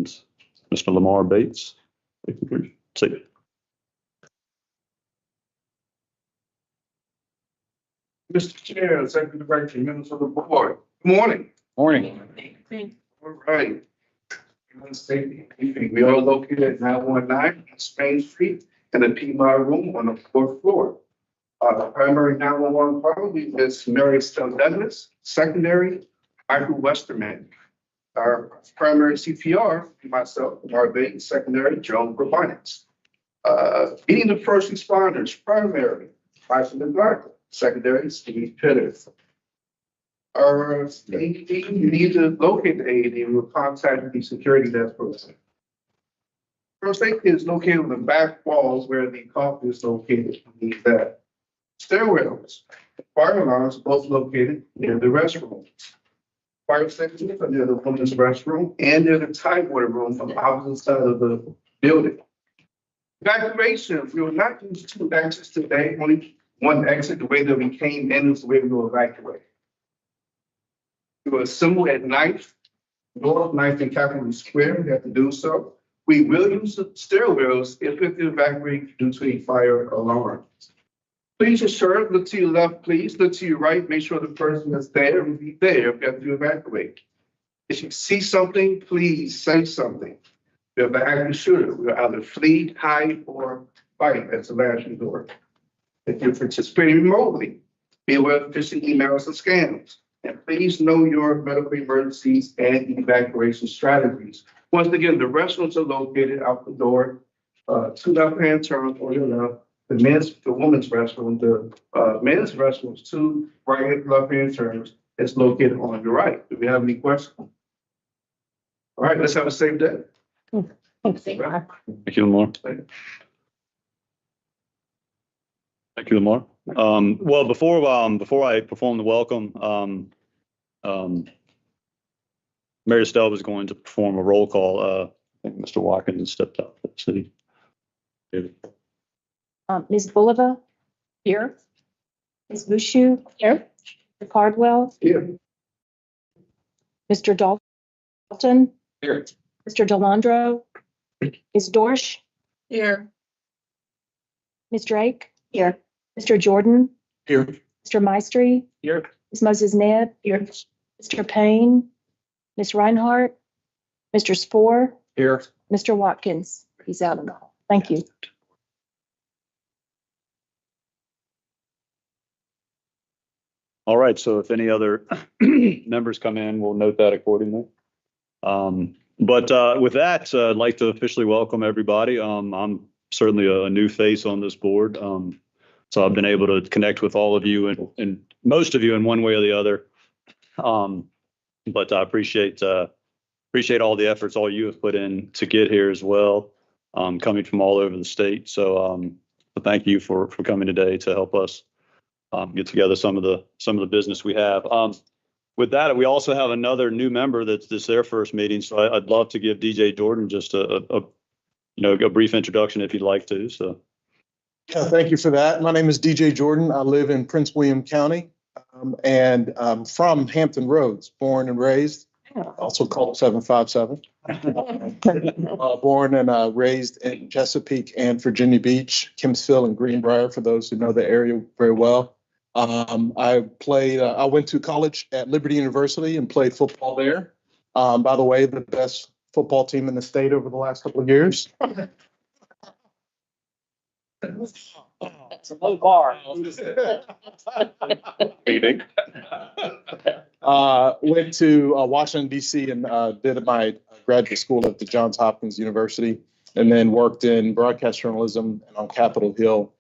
and Mr. Lamar Bates. See. Mr. Chair, Executive Director, members of the board, good morning. Morning. All right. We are located at 919 East Main Street in the Piedmont Room on the fourth floor. Primary 911 caller is Mary Estelle Douglas, secondary, Michael Westerman. Our primary CPR, myself, Lamar Bates, secondary, Joan Grabinets. Meeting the first responders, primary, Michael McGargle, secondary, Steve Pitters. Our AED, you need to locate the AED, we'll contact the security desk person. First aid is located on the back walls where the coffee is located. We need that. Stairwells, fire alarms, both located near the restroom. Fire stations are near the women's restroom and near the Tidewater room on the opposite side of the building. Evacuation, we will not use two exits today, only one exit. The way that we came in is the way we will evacuate. We will assemble at 9th, North 9th and Capitol Square. We have to do so. We will use the stairwells if we have to evacuate due to a fire alarm. Please ensure, look to your left, please. Look to your right. Make sure the person that's there will be there if you have to evacuate. If you see something, please say something. We have an active shooter. We'll either flee, hide, or fight as the last resort. If you're participating remotely, be aware of phishing emails and scams. And please know your medical emergencies and evacuation strategies. Once again, the restrooms are located out the door, two left-hand turns on your left. The women's restroom, the men's restroom, two right left-hand turns. It's located on your right. Do we have any questions? All right, let's have a safe day. Thank you, Lamar. Thank you, Lamar. Well, before I perform the welcome, Mary Estelle was going to perform a roll call. I think Mr. Watkins stepped up. City. Ms. Bulova? Here. Ms. Bushu? Here. Mr. Cardwell? Here. Mr. Dalton? Here. Mr. Delandro? Ms. Dorsch? Here. Ms. Drake? Here. Mr. Jordan? Here. Mr. Maestri? Here. Ms. Moses Ned? Here. Mr. Payne? Ms. Reinhardt? Mr. Spoor? Here. Mr. Watkins? He's out of the hall. Thank you. All right, so if any other members come in, we'll note that accordingly. But with that, I'd like to officially welcome everybody. I'm certainly a new face on this board. So I've been able to connect with all of you and most of you in one way or the other. But I appreciate all the efforts all you have put in to get here as well, coming from all over the state. So thank you for coming today to help us get together some of the business we have. With that, we also have another new member that's their first meeting. So I'd love to give DJ Jordan just a brief introduction if you'd like to. So. Thank you for that. My name is DJ Jordan. I live in Prince William County and I'm from Hampton Roads, born and raised, also called 757. Born and raised in Chesapeake and Virginia Beach, Kempsville and Greenbrier, for those who know the area very well. I went to college at Liberty University and played football there. By the way, the best football team in the state over the last couple of years. That's a low bar. Went to Washington, D.C. and did my graduate school at the Johns Hopkins University, and then worked in broadcast journalism and on Capitol Hill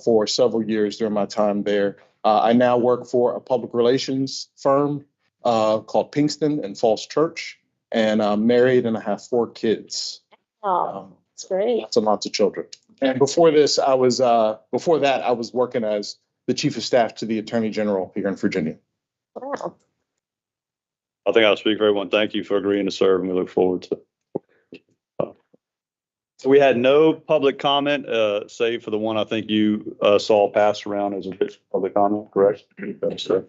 for several years during my time there. I now work for a public relations firm called Pinkston and Falls Church, and I'm married and I have 4 kids. That's great. Lots and lots of children. And before that, I was working as the chief of staff to the Attorney General here in Virginia. Wow. I think I'll speak for everyone. Thank you for agreeing to serve, and we look forward to it. So we had no public comment, save for the one I think you saw passed around as a public comment, correct? So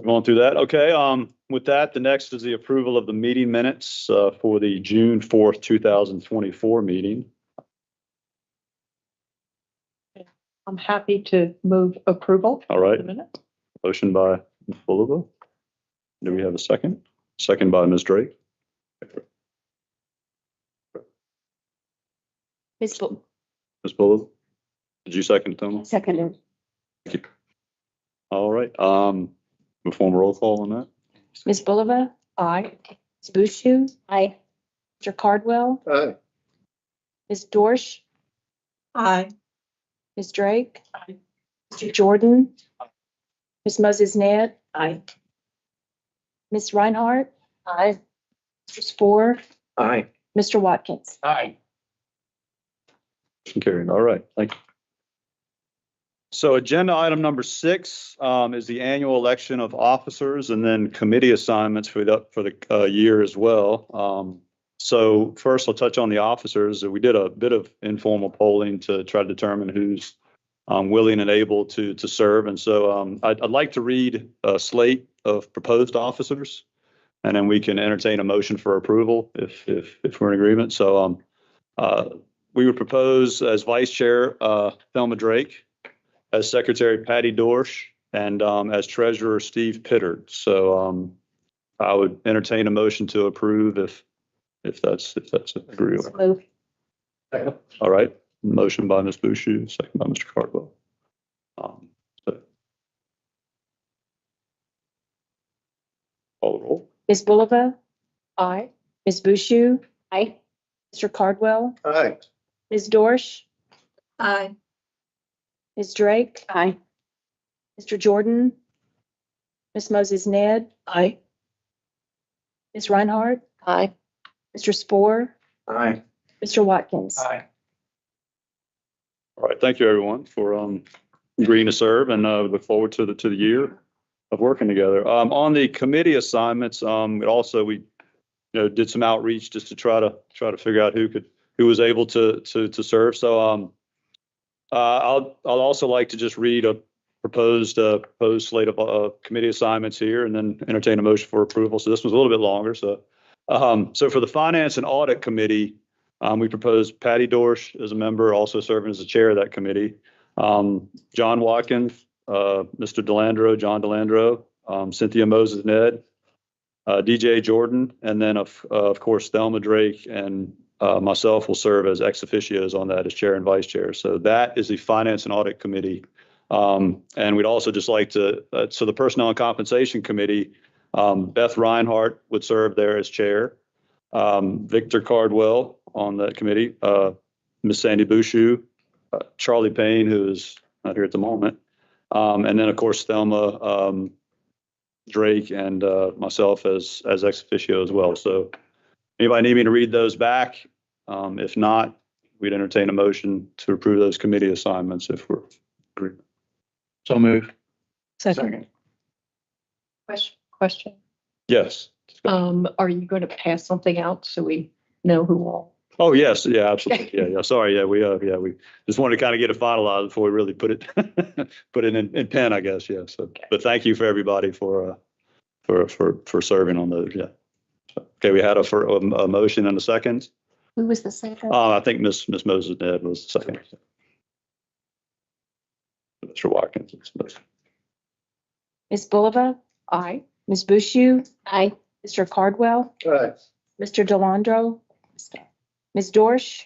going through that. Okay. With that, the next is the approval of the meeting minutes for the June 4th, 2024 meeting. I'm happy to move approval. All right. In a minute. Motion by Ms. Bulova. Do we have a second? Second by Ms. Drake. Ms. Ms. Bulova, did you second it, Thelma? Seconded. All right. Perform a roll call on that. Ms. Bulova? Aye. Ms. Bushu? Aye. Mr. Cardwell? Aye. Ms. Dorsch? Aye. Ms. Drake? Mr. Jordan? Ms. Moses Ned? Aye. Ms. Reinhardt? Aye. Mr. Spore? Aye. Mr. Watkins? Aye. Motion carried. All right. Thank you. So agenda item number 6 is the annual election of officers and then committee assignments for the year as well. So first I'll touch on the officers. We did a bit of informal polling to try to determine who's willing and able to serve. And so I'd like to read a slate of proposed officers, and then we can entertain a motion for approval if we're in agreement. So we would propose as vice chair Thelma Drake, as secretary Patty Dorsch, and as treasurer Steve Pittard. So I would entertain a motion to approve if that's agreeable. Move. All right. Motion by Ms. Bushu, second by Mr. Cardwell. So call the roll. Ms. Bulova? Aye. Ms. Bushu? Aye. Mr. Cardwell? Aye. Ms. Dorsch? Aye. Ms. Drake? Aye. Mr. Jordan? Ms. Moses Ned? Aye. Ms. Reinhardt? Aye. Mr. Spore? Aye. Mr. Watkins? Aye. All right. Thank you, everyone, for agreeing to serve, and look forward to the year of working together. On the committee assignments, we did some outreach just to try to figure out who was able to serve. So I'll also like to just read a proposed slate of committee assignments here, and then entertain a motion for approval. So this was a little bit longer. So for the Finance and Audit Committee, we proposed Patty Dorsch as a member, also serving as the chair of that committee. John Watkins, Mr. John Delandro, Cynthia Moses Ned, DJ Jordan, and then of course Thelma Drake and myself will serve as ex officios on that as chair and vice chair. So that is the Finance and Audit Committee. And we'd also just like to, so the Personnel and Compensation Committee, Beth Reinhardt would serve there as chair. Victor Cardwell on that committee, Miss Sandy Bushu, Charlie Payne, who is not here at the moment, and then of course Thelma Drake and myself as ex officio as well. So anybody need me to read those back? If not, we'd entertain a motion to approve those committee assignments if we're agreed. So move. Second. Question. Yes. Are you going to pass something out so we know who all? Oh, yes. Yeah, absolutely. Yeah. Sorry. Yeah, we just wanted to kind of get it finalized before we really put it in pen, I guess. Yeah. So, but thank you for everybody for serving on those. Yeah. Okay. We had a motion and a second. Who was the second? I think Miss Moses Ned was the second. Mr. Watkins. Ms. Bulova? Aye. Ms. Bushu? Aye. Mr. Cardwell? Aye. Mr. Delandro? Ms. Dorsch?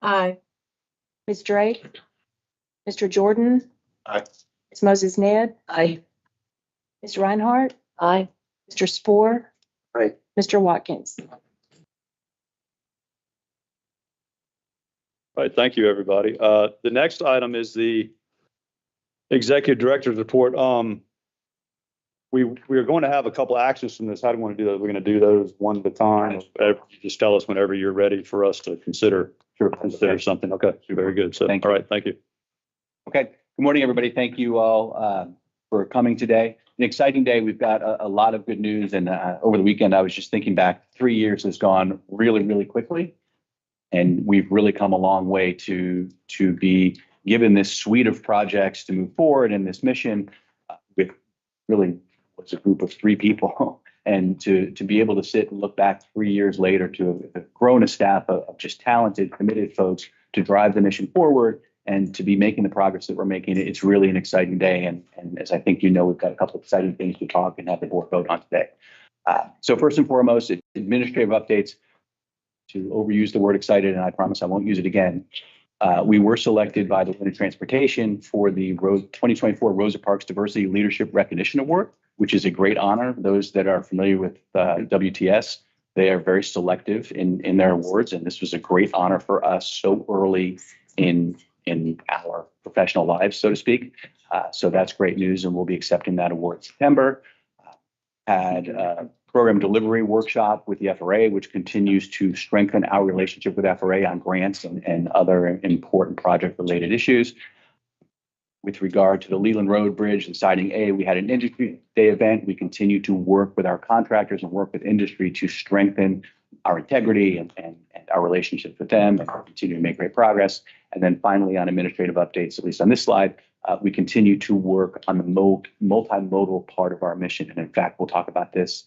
Aye. Ms. Drake? Mr. Jordan? Aye. Ms. Moses Ned? Aye. Ms. Reinhardt? Aye. Mr. Spore? Aye. Mr. Watkins? All right. Thank you, everybody. The next item is the executive director's report. We are going to have a couple of actions from this. How do we want to do those? We're going to do those one at a time. You just tell us whenever you're ready for us to consider something. Okay. Very good. So, Thank all you. right. Thank you. Okay. Good morning, everybody. Thank you all for coming today. An exciting day. We've got a lot of good news. And over the weekend, I was just thinking back, 3 years has gone really, really quickly. And we've really come a long way to be given this suite of projects to move forward in this mission with really what's a group of 3 people And to be able to sit and look back 3 years later to have grown a staff of just talented, committed folks to drive the mission forward and to be making the progress that we're making, it's really an exciting day. And as I think you know, we've got a couple of exciting things to talk and have the board vote on today. So first and foremost, administrative updates. To overuse the word excited, and I promise I won't use it again. We were selected by the Wind and Transportation for the 2024 Rosa Parks Diversity Leadership Recognition Award, which is a great honor. Those that are familiar with WTS, they are very selective in their awards, and this was a great honor for us so early in our professional lives, so to speak. So that's great news, and we'll be accepting that award in September. Had a program delivery workshop with the FRA, which continues to strengthen our relationship with FRA on grants and other important project-related issues. With regard to the Leland Road Bridge and Siding A, we had an industry day event. We continue to work with our contractors and work with industry to strengthen our integrity and our relationships with them, and continue to make great progress. And then finally, on administrative updates, at least on this slide, we continue to work on the multimodal part of our mission. And in fact, we'll talk about this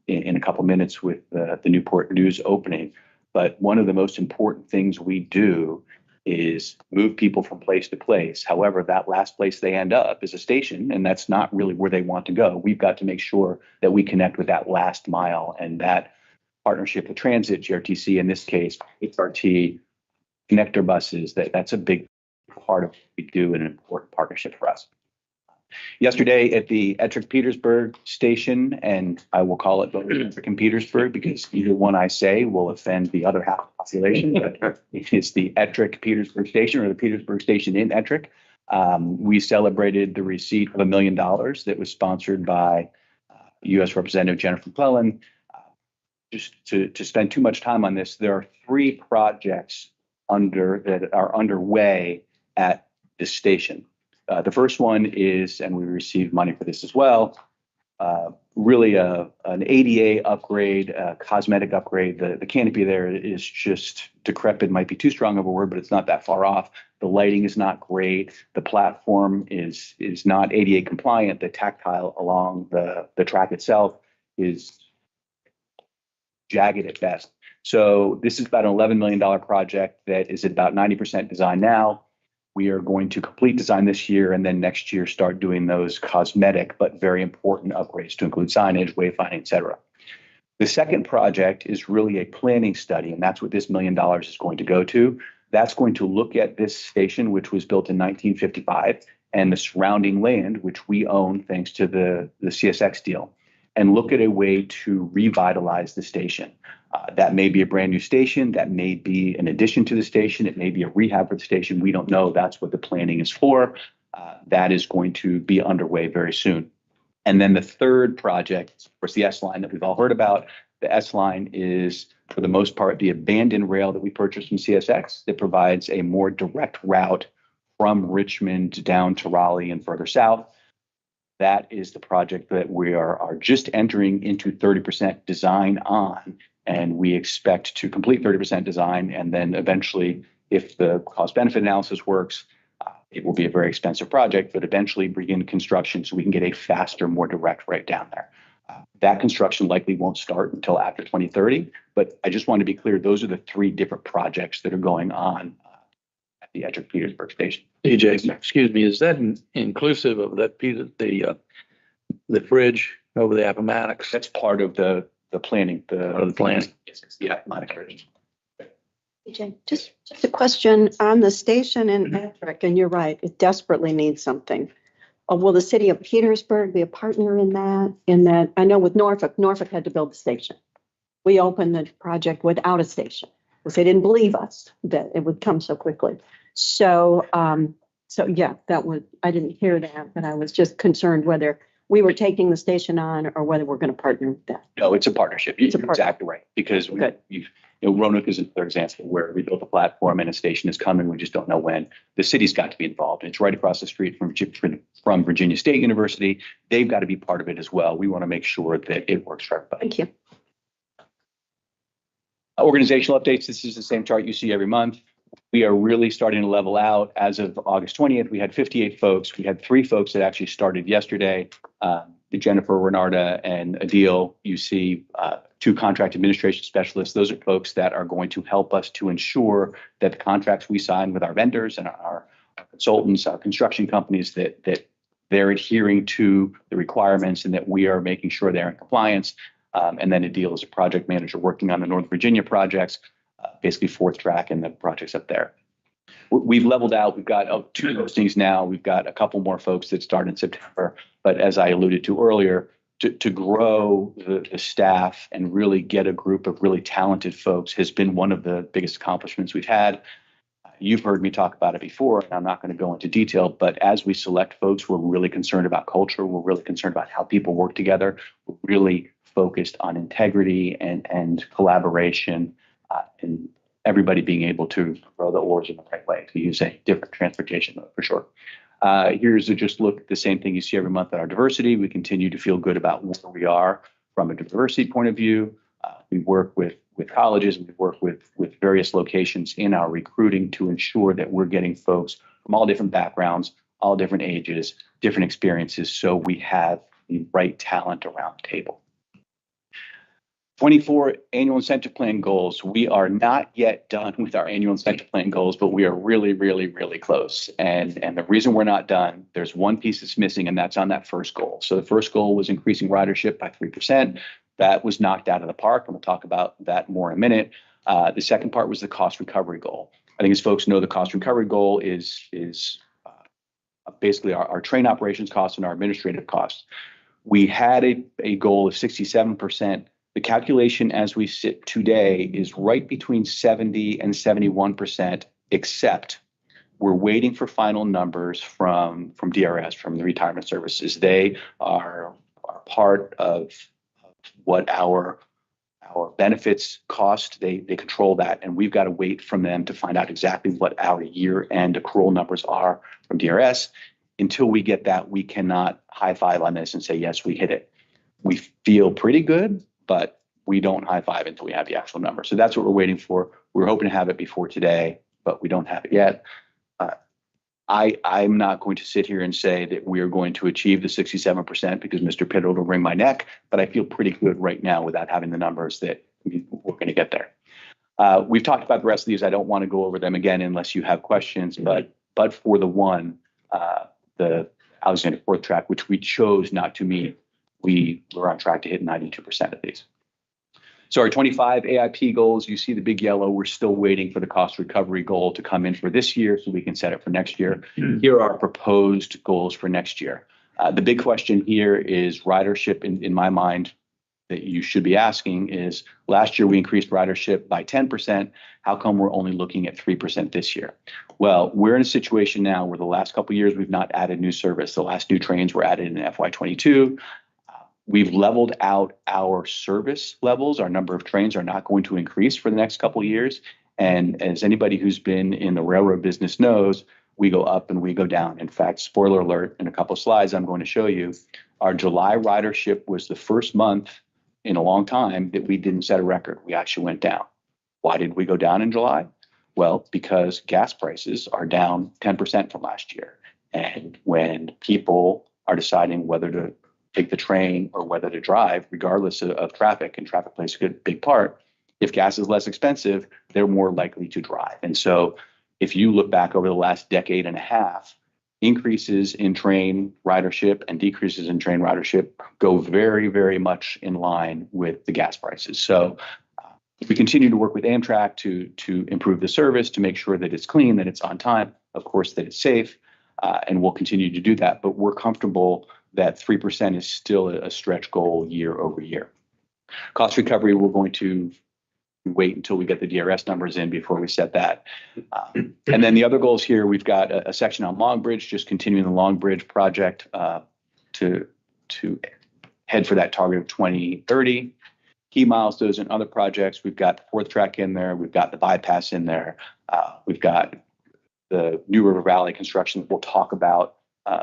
in a couple minutes with the Newport News opening. But one of the most important things we do is move people from place to place. However, that last place they end up is a station, and that's not really where they want to go. We've got to make sure that we connect with that last mile, and that partnership with transit, GRTC in this case, HRT, connector buses, that's a big part of what we do and an important partnership for us. Yesterday at the Ettrick-Petersburg station, and I will call it both Ettrick and Petersburg because either one I say will offend the other half of the population, but it's the Ettrick-Petersburg station or the Petersburg station in Ettrick. We celebrated the receipt of $1 million that was sponsored by U.S. Representative Jennifer McClellan. Just to spend too much time on this, there are 3 projects that are underway at this station. The first one is, and we received money for this as well, really an ADA upgrade, a cosmetic upgrade. The canopy there is just decrepit, might be too strong of a word, but it's not that far off. The lighting is not great. The platform is not ADA compliant. The tactile along the track itself is jagged at best. So this is about an $11 million project that is at about 90% design now. We are going to complete design this year, and then next year start doing those cosmetic but very important upgrades to include signage, wayfinding, et cetera. The second project is really a planning study, and that's what this $1 million is going to go to. That's going to look at this station, which was built in 1955, and the surrounding land, which we own thanks to the CSX deal, and look at a way to revitalize the station. That may be a brand new station. That may be an addition to the station. It may be a rehab for the station. We don't know. That's what the planning is for. That is going to be underway very soon. And then the third project, of course, the S-Line that we've all heard about. The S-Line is, for the most part, the abandoned rail that we purchased from CSX that provides a more direct route from Richmond down to Raleigh and further south. That is the project that we are just entering into 30% design on. And we expect to complete 30% design. And then eventually, if the cost benefit analysis works, it will be a very expensive project, but eventually begin construction so we can get a faster, more direct right down there. That construction likely won't start until after 2030. But I just want to be clear, those are the 3 different projects that are going on at the Ettrick-Petersburg station. DJ, excuse me, is that inclusive of that piece of the bridge over the Appomattox? That's part of the planning. Part of the planning. Yes, the Appomattox Bridge. DJ, just a question on the station in Ettrick, and you're right, it desperately needs something. Will the city of Petersburg be a partner in that? I know with Norfolk had to build the station. We opened the project without a station because they didn't believe us that it would come so quickly. So yeah, I didn't hear that, but I was just concerned whether we were taking the station on or whether we're going to partner with that. No, it's a partnership. You're exactly right. Because Roanoke is another example where we built a platform and a station is coming. We just don't know when. The city's got to be involved. It's right across the street from Virginia State University. They've got to be part of it as well. We want to make sure that it works for everybody. Thank you. Organizational updates. This is the same chart you see every month. we are really starting to level out. As of August 20th, we had 58 folks. We had 3 folks that actually started yesterday. Jennifer, Renarda, and Adil. You see 2 contract administration specialists. Those are folks that are going to help us to ensure that the contracts we sign with our vendors and our consultants, our construction companies, that they're adhering to the requirements and that we are making sure they're in compliance. And then Adil is a project manager working on the Northern Virginia projects, basically fourth track and the projects up there. We've leveled out. We've got 2 postings now. We've got a couple more folks that start in September. But as I alluded to earlier, to grow the staff and really get a group of really talented folks has been one of the biggest accomplishments we've had. You've heard me talk about it before, and I'm not going to go into detail, but as we select folks, we're really concerned about culture. We're really concerned about how people work together. We're really focused on integrity and collaboration, and everybody being able to throw the oars in the right way, to use a different transportation mode for sure. Here's a just look at the same thing you see every month at our diversity. We continue to feel good about where we are from a diversity point of view. We work with colleges, we work with various locations in our recruiting to ensure that we're getting folks from all different backgrounds, all different ages, different experiences, so we have the right talent around the table. 24 annual incentive plan goals. We are not yet done with our annual incentive plan goals, but we are really, really, really close. And the reason we're not done, there's one piece that's missing, and that's on that first goal. So the first goal was increasing ridership by 3%. That was knocked out of the park, and we'll talk about that more in a minute. The second part was the cost recovery goal. I think as folks know, the cost recovery goal is basically our train operations costs and our administrative costs. We had a goal of 67%. The calculation as we sit today is right between 70 and 71%, except we're waiting for final numbers from DRS, from the retirement services. They are part of what our benefits cost. They control that, and we've got to wait from them to find out exactly what our year-end accrual numbers are from DRS. Until we get that, we cannot high five on this and say, yes, we hit it. We feel pretty good, but we don't high five until we have the actual number. So that's what we're waiting for. We're hoping to have it before today, but we don't have it yet. I'm not going to sit here and say that we are going to achieve the 67% because Mr. Pitter will wring my neck, but I feel pretty good right now without having the numbers that we're going to get there. We've talked about the rest of these. I don't want to go over them again unless you have questions, but for the one, the Alexander Fourth Track, which we chose not to meet, we were on track to hit 92% of these. So our 25 AIP goals, you see the big yellow. We're still waiting for the cost recovery goal to come in for this year so we can set it for next year. Here are our proposed goals for next year. The big question here is ridership in my mind that you should be asking is, last year we increased ridership by 10%. How come we're only looking at 3% this year? Well, we're in a situation now where the last couple of years we've not added new service. The last new trains were added in FY22. We've leveled out our service levels. Our number of trains are not going to increase for the next couple of years. And as anybody who's been in the railroad business knows, we go up and we go down. In fact, spoiler alert, in a couple of slides I'm going to show you, our July ridership was the first month in a long time that we didn't set a record. We actually went down. Why did we go down in July? Well, because gas prices are down 10% from last year. And when people are deciding whether to take the train or whether to drive, regardless of traffic, and traffic plays a big part, if gas is less expensive, they're more likely to drive. And so if you look back over the last decade and a half, increases in train ridership and decreases in train ridership go very, very much in line with the gas prices. So we continue to work with Amtrak to improve the service, to make sure that it's clean, that it's on time, of course, that it's safe, and we'll continue to do that. But we're comfortable that 3% is still a stretch goal year over year. Cost recovery, we're going to wait until we get the DRS numbers in before we set that. And then the other goals here, we've got a section on Long Bridge, just continuing the Long Bridge project to head for that target of 2030. Key milestones and other projects, we've got the fourth track in there, we've got the bypass in there, we've got the New River Valley construction that we'll talk about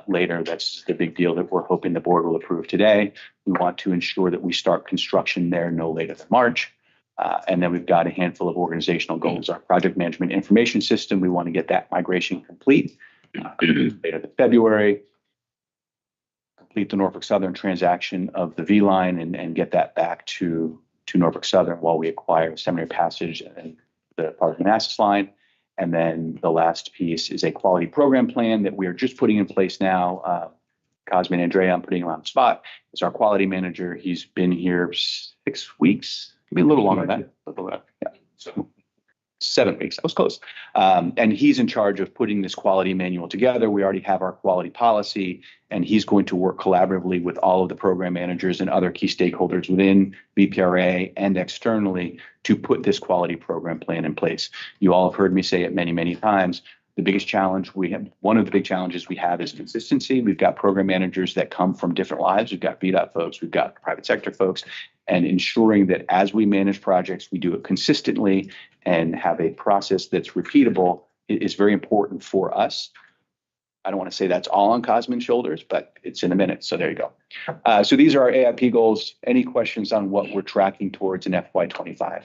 later. That's the big deal that we're hoping the board will approve today. We want to ensure that we start construction there no later than March. And then we've got a handful of organizational goals. Our project management information system, we want to get that migration complete later in February. Complete the Norfolk Southern transaction of the V line and get that back to Norfolk Southern while we acquire Seminary Passage and the Park and Manassas line. And then the last piece is a quality program plan that we are just putting in place now. Cosme and Andrea, I'm putting him on the spot, is our quality manager. He's been here 6 weeks, maybe a little longer than that. Yeah. So 7 weeks. I was close. And he's in charge of putting this quality manual together. We already have our quality policy, and he's going to work collaboratively with all of the program managers and other key stakeholders within VPRA and externally to put this quality program plan in place. You all have heard me say it many, many times. The biggest challenge we have, one of the big challenges we have is consistency. We've got program managers that come from different lives. We've got VDOT folks, we've got private sector folks, and ensuring that as we manage projects, we do it consistently and have a process that's repeatable is very important for us. I don't want to say that's all on Cosman's shoulders, but it's in a minute. So there you go. So these are our AIP goals. Any questions on what we're tracking towards in FY25?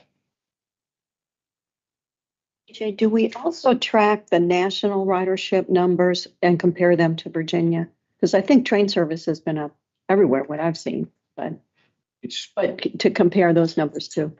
Jay, do we also track the national ridership numbers and compare them to Virginia? Because I think train service has been up everywhere, what I've seen, but to compare those numbers too.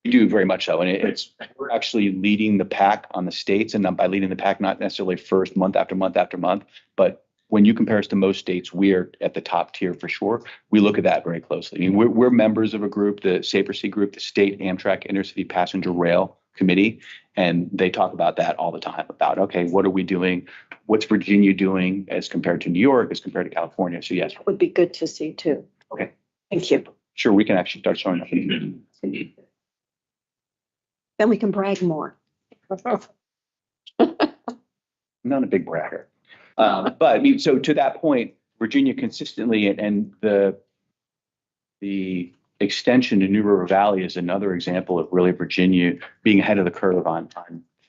We do very much so. And we're actually leading the pack on the states, and by leading the pack, not necessarily first month after month after month, but when you compare us to most states, we're at the top tier for sure. We look at that very closely. I mean, we're members of a group, the SAPRC group, the State Amtrak Intercity Passenger Rail Committee, and they talk about that all the time about, okay, what are we doing? What's Virginia doing as compared to New York, as compared to California? So yes. Would be good to see too. Okay. Thank you. Sure, we can actually start showing up. Then we can brag more. I'm not a big bragger. But I mean, so to that point, Virginia consistently and the extension to New River Valley is another example of really Virginia being ahead of the curve on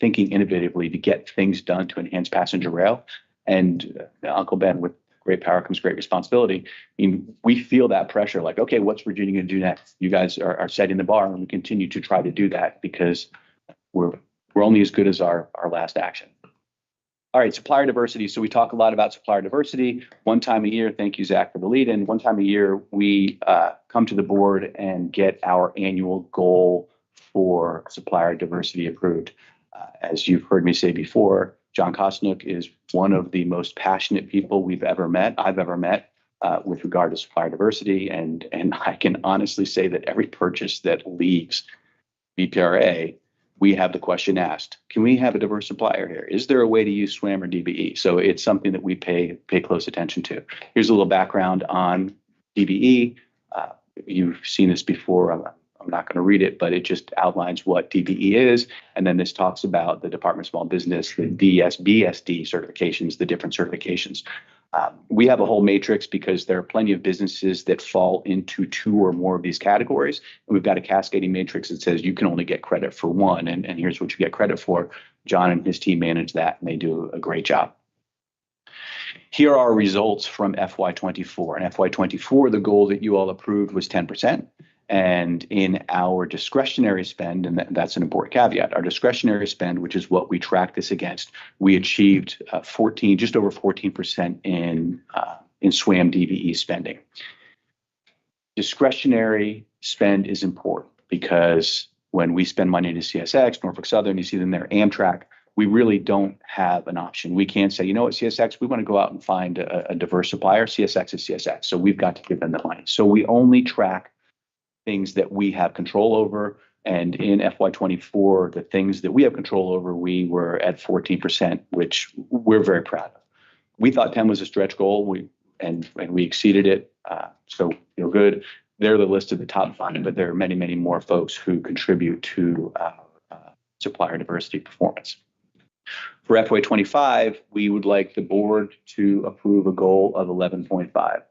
thinking innovatively to get things done to enhance passenger rail. And Uncle Ben, with great power comes great responsibility. I mean, we feel that pressure like, okay, what's Virginia going to do next? You guys are setting the bar, and we continue to try to do that because we're only as good as our last action. All right, supplier diversity. So we talk a lot about supplier diversity. One time a year, thank you, Zach, for the lead in. One time a year, we come to the board and get our annual goal for supplier diversity approved. As you've heard me say before, John Kosnook is one of the most passionate people I've ever met with regard to supplier diversity. And I can honestly say that every purchase that leaves VPRA, we have the question asked, can we have a diverse supplier here? Is there a way to use SWAM or DBE? So it's something that we pay close attention to. Here's a little background on DBE. You've seen this before. I'm not going to read it, but it just outlines what DBE is. And then this talks about the Department of Small Business, the DSBSD certifications, the different certifications. We have a whole matrix because there are plenty of businesses that fall into 2 or more of these categories. And we've got a cascading matrix that says you can only get credit for one. And here's what you get credit for. John and his team manage that, and they do a great job. Here are our results from FY24. In FY24, the goal that you all approved was 10%. And in our discretionary spend, and that's an important caveat, our discretionary spend, which is what we track this against, we achieved just over 14% in SWAM DBE spending. Discretionary spend is important because when we spend money to CSX, Norfolk Southern, you see them there, Amtrak, we really don't have an option. We can't say, you know what, CSX, we want to go out and find a diverse supplier. CSX is CSX. So we've got to give them the money. So we only track things that we have control over. And in FY24, the things that we have control over, we were at 14%, which we're very proud of. We thought 10 was a stretch goal, and we exceeded it. So feel good. They're the list of the top 5, but there are many, many more folks who contribute to supplier diversity performance. For FY25, we would like the board to approve a goal of 11.5.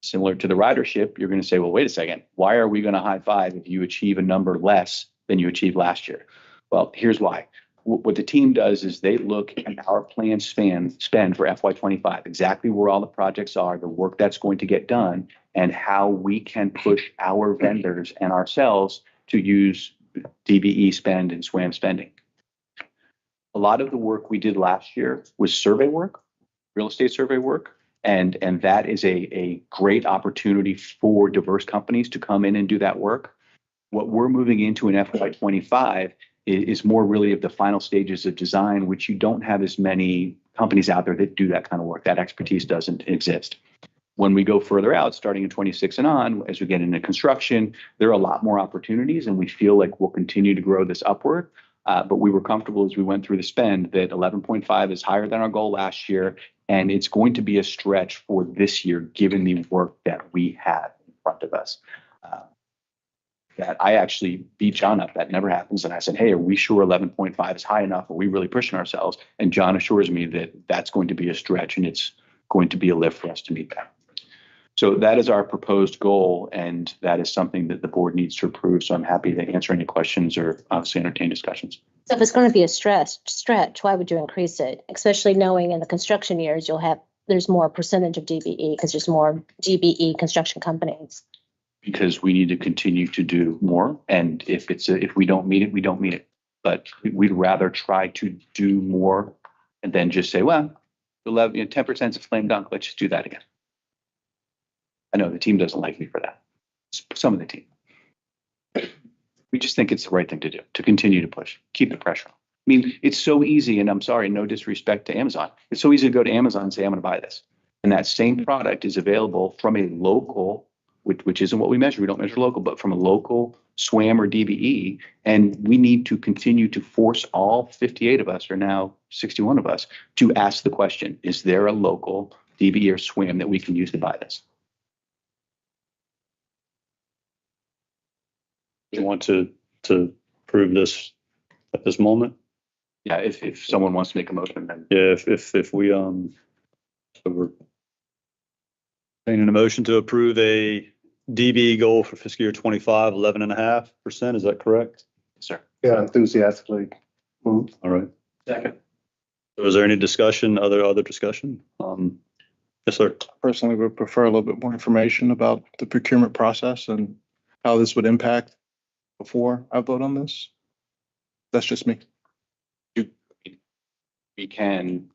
Similar to the ridership, you're going to say, well, wait a second, why are we going to high five if you achieve a number less than you achieved last year? Well, here's why. What the team does is they look at our planned spend for FY25, exactly where all the projects are, the work that's going to get done, and how we can push our vendors and ourselves to use DBE spend and SWAM spending. A lot of the work we did last year was survey work, real estate survey work, and that is a great opportunity for diverse companies to come in and do that work. What we're moving into in FY25 is more really of the final stages of design, which you don't have as many companies out there that do that kind of work. That expertise doesn't exist. When we go further out, starting in 26 and on, as we get into construction, there are a lot more opportunities, and we feel like we'll continue to grow this upward. But we were comfortable as we went through the spend that 11.5 is higher than our goal last year, and it's going to be a stretch for this year, given the work that we have in front of us. That I actually beat John up. That never happens. And I said, hey, are we sure 11.5 is high enough? Are we really pushing ourselves? And John assures me that that's going to be a stretch and it's going to be a lift for us to meet that. So that is our proposed goal. And that is something that the board needs to approve. So I'm happy to answer any questions or obviously entertain discussions. So if it's going to be a stretch, why would you increase it? Especially knowing in the construction years, there's more percentage of DBE because there's more DBE construction companies. Because we need to continue to do more. And if we don't meet it, we don't meet it. But we'd rather try to do more and then just say, well, 10% is a slam dunk. Let's just do that again. I know the team doesn't like me for that. Some of the team. We just think it's the right thing to do, to continue to push, keep the pressure on. I mean, it's so easy, and I'm sorry, no disrespect to Amazon. It's so easy to go to Amazon and say, I'm going to buy this. And that same product is available from a local, which isn't what we measure. We don't measure local, but from a local SWAM or DBE. And we need to continue to force all 58 of us, or now 61 of us, to ask the question, is there a local DBE or SWAM that we can use to buy this? You want to prove this at this moment? Yeah, if someone wants to make a motion, then. Yeah, if we, so we're making a motion to approve a DB goal for fiscal year 25, 11.5%. Is that correct? Sir. Yeah, enthusiastically moved. All right. Second. So is there any discussion, other discussion? Yes, sir. Personally, would prefer a little bit more information about the procurement process and how this would impact before I vote on this. That's just me. We can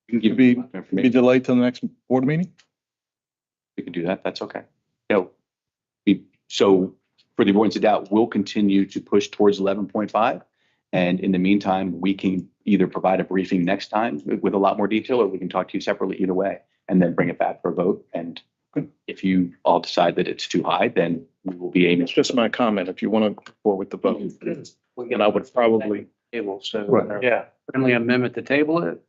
give Be you information. delayed till the next board meeting? We can do that. That's okay. So for the avoidance of doubt, we'll continue to push towards 11.5. And in the meantime, we can either provide a briefing next time with a lot more detail, or we can talk to you separately either way, and then bring it back for a vote. And if you all decide that it's too high, then we will be aiming. It's just my comment. If you want to go forward with the vote, and I would probably. Table, so, Right. yeah, friendly amendment to table it.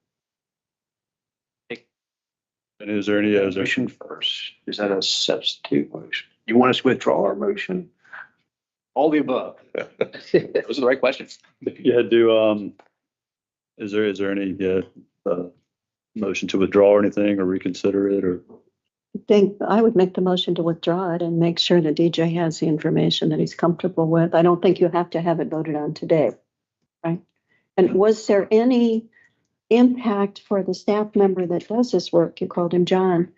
And is there any, Motion first. Is that a substitute motion? You want us to withdraw our motion? All the above. Those are the right questions. yeah, is there any, motion to withdraw or anything, or reconsider it, or? I think I would make the motion to withdraw it and make sure that DJ has the information that he's comfortable with. I don't think you have to have it voted on today, right? And was there any impact for the staff member that does this work, you called him John,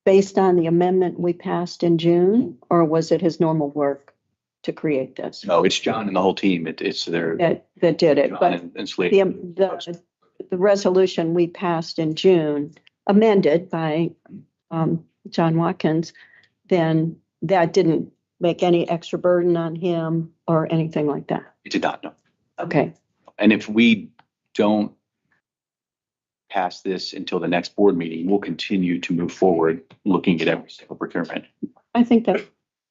based on the amendment we passed in June, or was it his normal work to create this? No, it's John and the whole team. It's their. That did it, John but and Slade. the resolution we passed in June, amended by John Watkins, then that didn't make any extra burden on him or anything like that. It did not, no. Okay, And if we don't pass this until the next board meeting, we'll continue to move forward looking at every single procurement. I think that,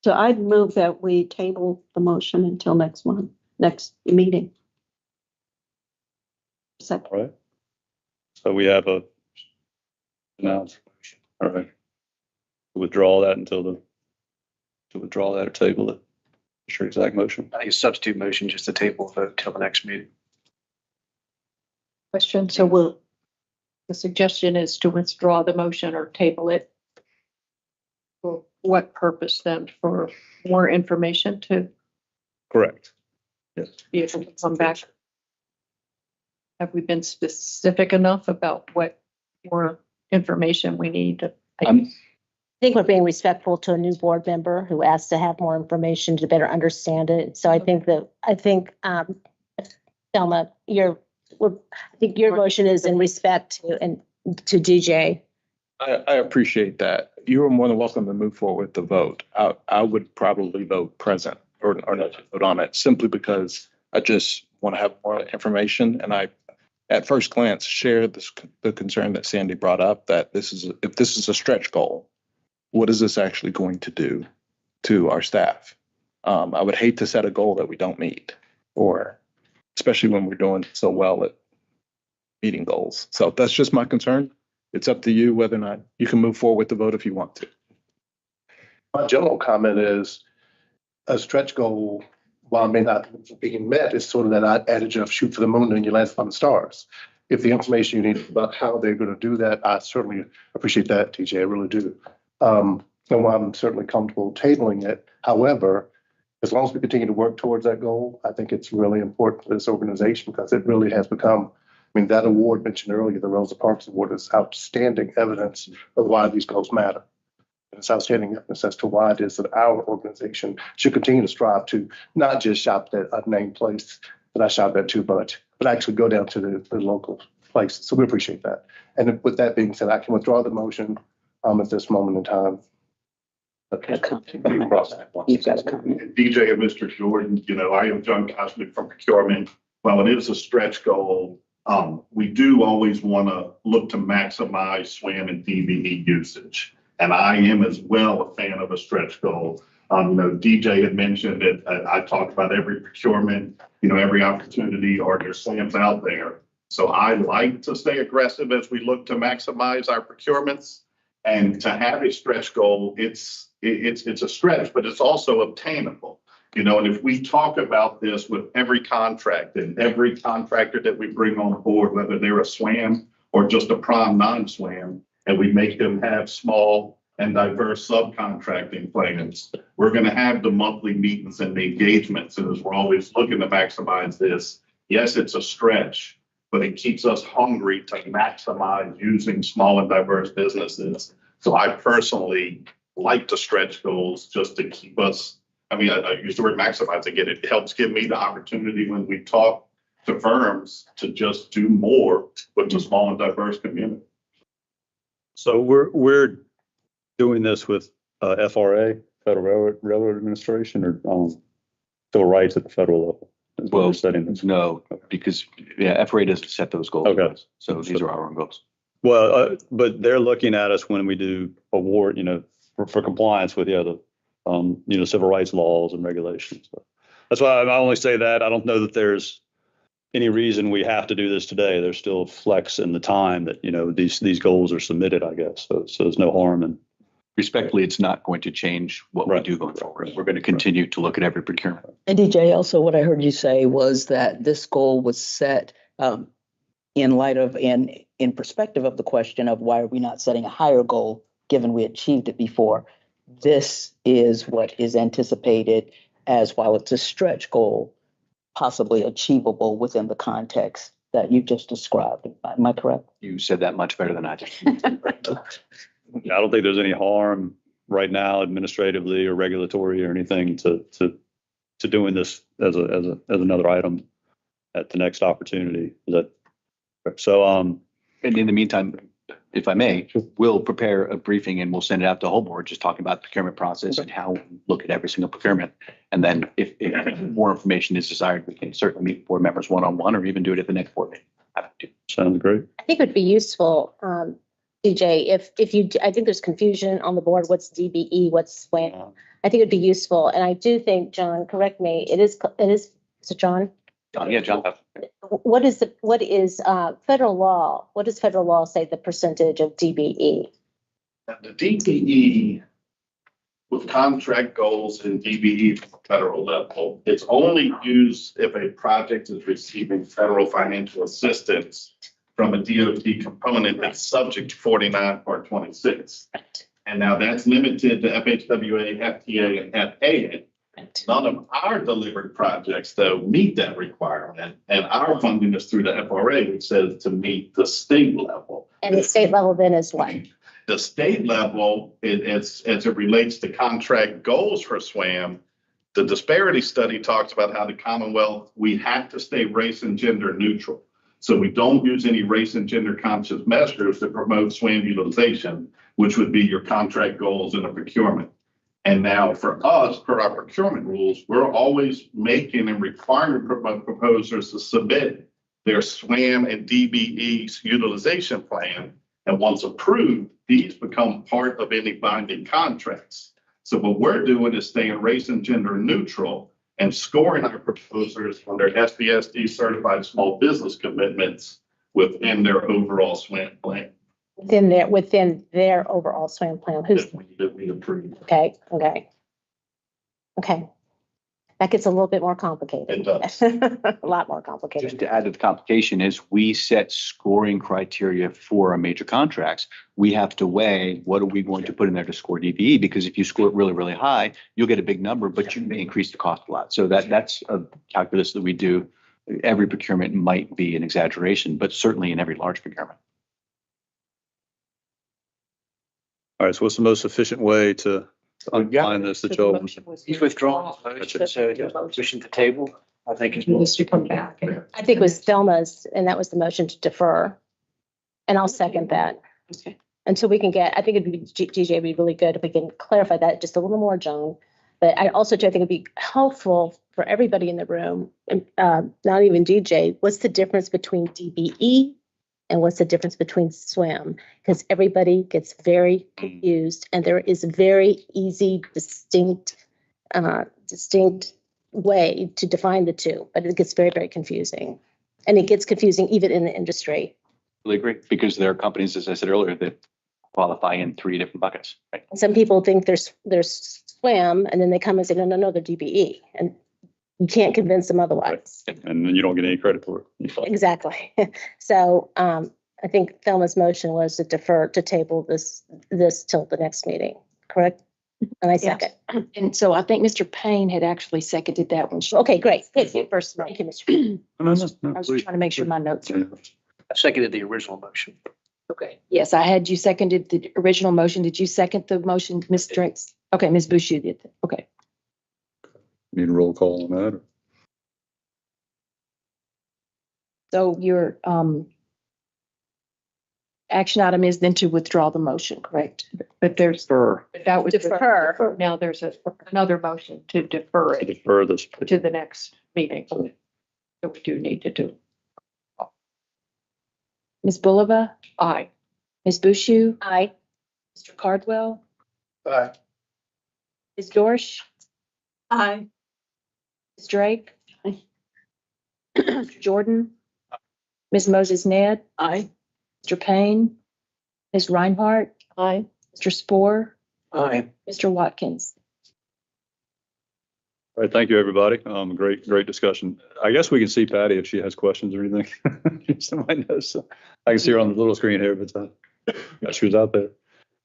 so I'd move that we table the motion until next meeting. Second. All right. So we have a announced motion. All right. Withdraw that or table it. Sure, exact motion. I think a substitute motion, just to table vote till the next meeting. Question, so the suggestion is to withdraw the motion or table it. For what purpose then? For more information to Correct. Yes. be able to come back? Have we been specific enough about what more information we need? think we're being respectful to a new board member who asked to have more information to better understand it. So I think Thelma, I think your motion is in respect to DJ. I appreciate that. You are more than welcome to move forward with the vote. I would probably vote present or not vote on it simply because I just want to have more information. And I, at first glance, share the concern that Sandy brought up that if this is a stretch goal, what is this actually going to do to our staff? I would hate to set a goal that we don't meet, or especially when we're doing so well at meeting goals. So that's just my concern. It's up to you whether or not you can move forward with the vote if you want to. My general comment is a stretch goal, while it may not be being met, is sort of that adage of shoot for the moon and you land on the stars. If the information you need about how they're going to do that, I certainly appreciate that, TJ. I really do. And while I'm certainly comfortable tabling it, however, as long as we continue to work towards that goal, I think it's really important for this organization because it really has become, I mean, that award mentioned earlier, the Rosa Parks Award, is outstanding evidence of why these goals matter. And it's outstanding evidence as to why it is that our organization should continue to strive to not just shop at a named place that I shop at too much, but actually go down to the local places. So we appreciate that. And with that being said, I can withdraw the motion at this moment in time. You've got to come. DJ and Mr. Jordan, I am John Kosnick from procurement. While it is a stretch goal, we do always want to look to maximize SWAM and DBE usage. And I am as well a fan of a stretch goal. DJ had mentioned it. I talked about every procurement, every opportunity, or there's SWAMs out there. So I like to stay aggressive as we look to maximize our procurements. And to have a stretch goal, it's a stretch, but it's also obtainable. And if we talk about this with every contract and every contractor that we bring on board, whether they're a SWAM or just a prime non-SWAM, and we make them have small and diverse subcontracting plans, we're going to have the monthly meetings and the engagements. And as we're always looking to maximize this, yes, it's a stretch, but it keeps us hungry to maximize using small and diverse businesses. So I personally like to stretch goals just to keep us, I use the word maximize again. It helps give me the opportunity when we talk to firms to just do more with the small and diverse community. So we're doing this with FRA, Federal Railroad Administration, or civil rights at the federal level. Well, we're setting this. No, because FRA doesn't set those goals. Okay. So these are our own goals. Well, but they're looking at us when we do award, for compliance with the civil rights laws and regulations. So that's why I only say that. I don't know that there's any reason we have to do this today. There's still flex in the time that, these goals are submitted, I guess. So there's no harm in. Respectfully, it's not going to change what we do going forward. We're going to continue to look at every procurement. And DJ, also what I heard you say was that this goal was set in light of and in perspective of the question of why are we not setting a higher goal given we achieved it before. This is what is anticipated as, while it's a stretch goal, possibly achievable within the context that you just described. Am I correct? You said that much better than I did. I don't think there's any harm right now, administratively or regulatory or anything, to doing this as another item at the next opportunity. Is that so? And in the meantime, if I may, we'll prepare a briefing and we'll send it out to the whole board, just talking about the procurement process and how we look at every single procurement. And then if more information is desired, we can certainly meet board members one-on-one or even do it at the next board meeting. Sounds great. I think it would be useful, DJ, I think there's confusion on the board. What's DBE? What's SWAM? I think it'd be useful. And I do think, John, correct me. It is it John? John. What is federal law? What does federal law say the percentage of DBE? The DBE with contract goals and DBE at the federal level, it's only used if a project is receiving federal financial assistance from a DOT component that's subject to 49.26. And now that's limited to FHWA, FTA, and FAA. None of our delivered projects, though, meet that requirement. And our funding is through the FRA, which says to meet the state level. And the state level then is what? the state level, as it relates to contract goals for SWAM, the disparity study talks about how the Commonwealth, we have to stay race and gender neutral. So we don't use any race and gender conscious measures to promote SWAM utilization, which would be your contract goals in a procurement. And now for us, per our procurement rules, we're always making and requiring proposers to submit their SWAM and DBE utilization plan. And once approved, these become part of any binding contracts. So what we're doing is staying race and gender neutral and scoring our proposers on their SBSD certified small business commitments within their overall SWAM plan. Within their overall SWAM plan. That we approve. Okay. That gets a little bit more complicated. It does. A lot more complicated. Just to add to the complication is we set scoring criteria for our major contracts. We have to weigh what are we going to put in there to score DBE, because if you score it really, really high, you'll get a big number, but you may increase the cost a lot. So that's a calculus that we do. Every procurement might be an exaggeration, but certainly in every large procurement. All right, so what's the most efficient way to unwind this that y'all? He's withdrawn his motion, so the motion to table, I think is Needs to come back. I think it was Thelma's, and that was the motion to defer. And I'll second that. Okay. Until we can get, I think it'd be, GJ, would be really good if we can clarify that just a little more, Joan. But I also do, I think it'd be helpful for everybody in the room, not even DJ, what's the difference between DBE and what's the difference between SWAM? Because everybody gets very confused, and there is a very easy, distinct way to define the two, but it gets very, very confusing. And it gets confusing even in the industry. Really agree, because there are companies, as I said earlier, that qualify in 3 different buckets. Right? Some people think there's SWAM, and then they come and say, no, they're DBE. And you can't convince them otherwise. And then you don't get any credit for it. Exactly. So I think Thelma's motion was to defer, to table this till the next meeting, correct? And I second. And so I think Mr. Payne had actually seconded that one. Okay, great. Thank you, Mr. Payne. I was trying to make sure my notes are. I seconded the original motion. Okay. Yes, I had you seconded the original motion. Did you second the motion, Ms. Drakes? Okay, Ms. Boucher did. Okay. Need a roll call on that? So your action item is then to withdraw the motion, correct? But that was Defer. Now there's another motion to defer To it defer this. to the next meeting. So we do need to do. Ms. Bulova? Aye. Ms. Boucher? Aye. Mr. Cardwell? Aye. Ms. Dorsch? Aye. Ms. Drake? Mr. Jordan? Ms. Moses Ned? Aye. Mr. Payne? Ms. Reinhardt? Aye. Mr. Spore? Aye. Mr. Watkins? All right, thank you, everybody. Great discussion. I guess we can see Patty if she has questions or anything. Somebody knows. I can see her on the little screen here, but she was out there.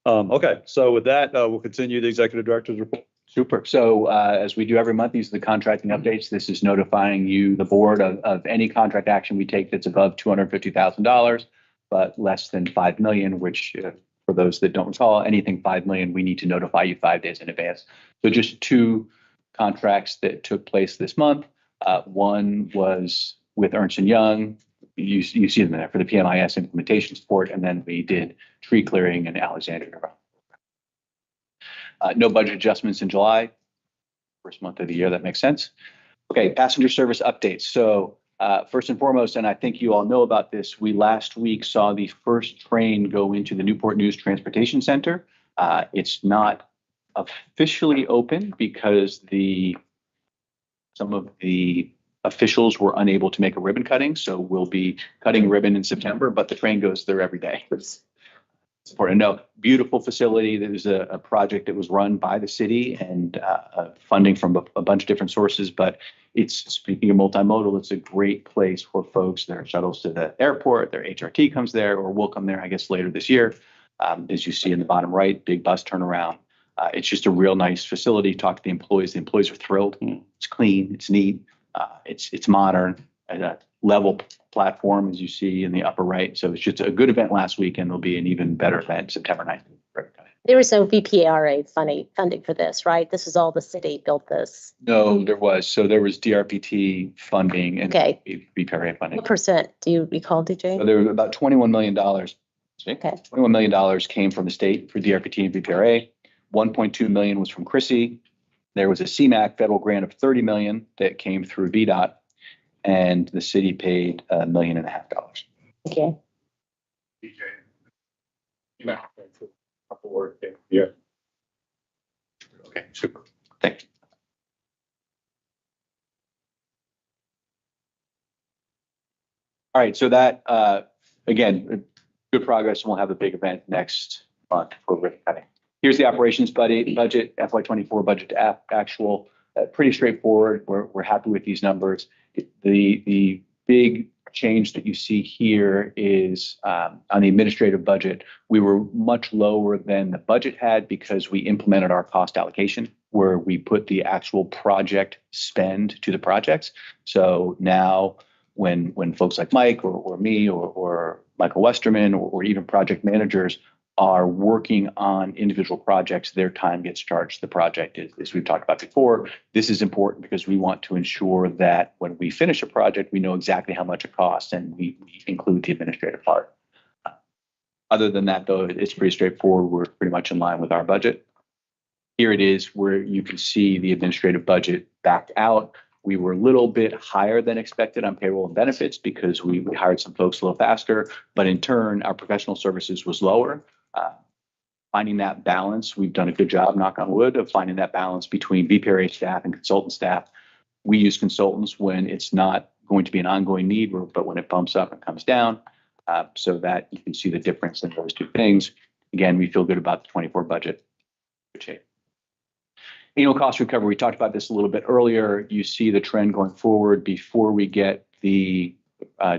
Okay, so with that, we'll continue the executive director's report. Super. So as we do every month, these are the contracting updates. This is notifying you, the board, of any contract action we take that's above $250,000, but less than 5 million, which for those that don't recall, anything 5 million, we need to notify you 5 days in advance. So just 2 contracts that took place this month. One was with Ernst & Young. You see them there for the PMIS implementation support, and then we did tree clearing in Alexandria. No budget adjustments in July. First month of the year, that makes sense. Okay, passenger service updates. So first and foremost, and I think you all know about this, we last week saw the first train go into the Newport News Transportation Center. It's not officially open because some of the officials were unable to make a ribbon cutting. So we'll be cutting ribbon in September, but the train goes there every day. It's important to know. Beautiful facility. There was a project that was run by the city and funding from a bunch of different sources. But it's, speaking of multimodal, it's a great place for folks. There are shuttles to the airport. Their HRT comes there, or will come there, I guess, later this year. As you see in the bottom right, big bus turnaround. It's just a real nice facility. Talk to the employees. The employees are thrilled. It's clean. It's neat. It's modern. a level platform, as you see in the upper right. So it's just a good event last week, and there'll be an even better event September 9th. There was no VPRA funding for this, right? This is all the city built this. No, there was. So there was DRPT funding and Okay. VPRA funding. What percent do you recall, DJ? So there was about $21 million. Okay. $21 million came from the state for DRPT and VPRA. 1.2 million was from Chrissy. There was a CMAQ federal grant of 30 million that came through VDOT, and the city paid $1.5 million. Okay. Yeah. Okay, super. Thank you. All right, so that, again, good progress, and we'll have a big event next month for ribbon cutting. Here's the operations budget, FY24 budget to actual, pretty straightforward. We're happy with these numbers. The big change that you see here is on the administrative budget, we were much lower than the budget had because we implemented our cost allocation, where we put the actual project spend to the projects. So now when folks like Mike or me or Michael Westerman or even project managers are working on individual projects, their time gets charged to the project. As we've talked about before, this is important because we want to ensure that when we finish a project, we know exactly how much it costs, and we include the administrative part. Other than that, though, it's pretty straightforward. We're pretty much in line with our budget. Here it is where you can see the administrative budget backed out. We were a little bit higher than expected on payroll and benefits because we hired some folks a little faster, but in turn, our professional services was lower. Finding that balance, we've done a good job, knock on wood, of finding that balance between VPRA staff and consultant staff. We use consultants when it's not going to be an ongoing need, but when it bumps up and comes down, so that you can see the difference in those two things. Again, we feel good about the 24 budget. Good shape. Annual cost recovery, we talked about this a little bit earlier. You see the trend going forward. Before we get the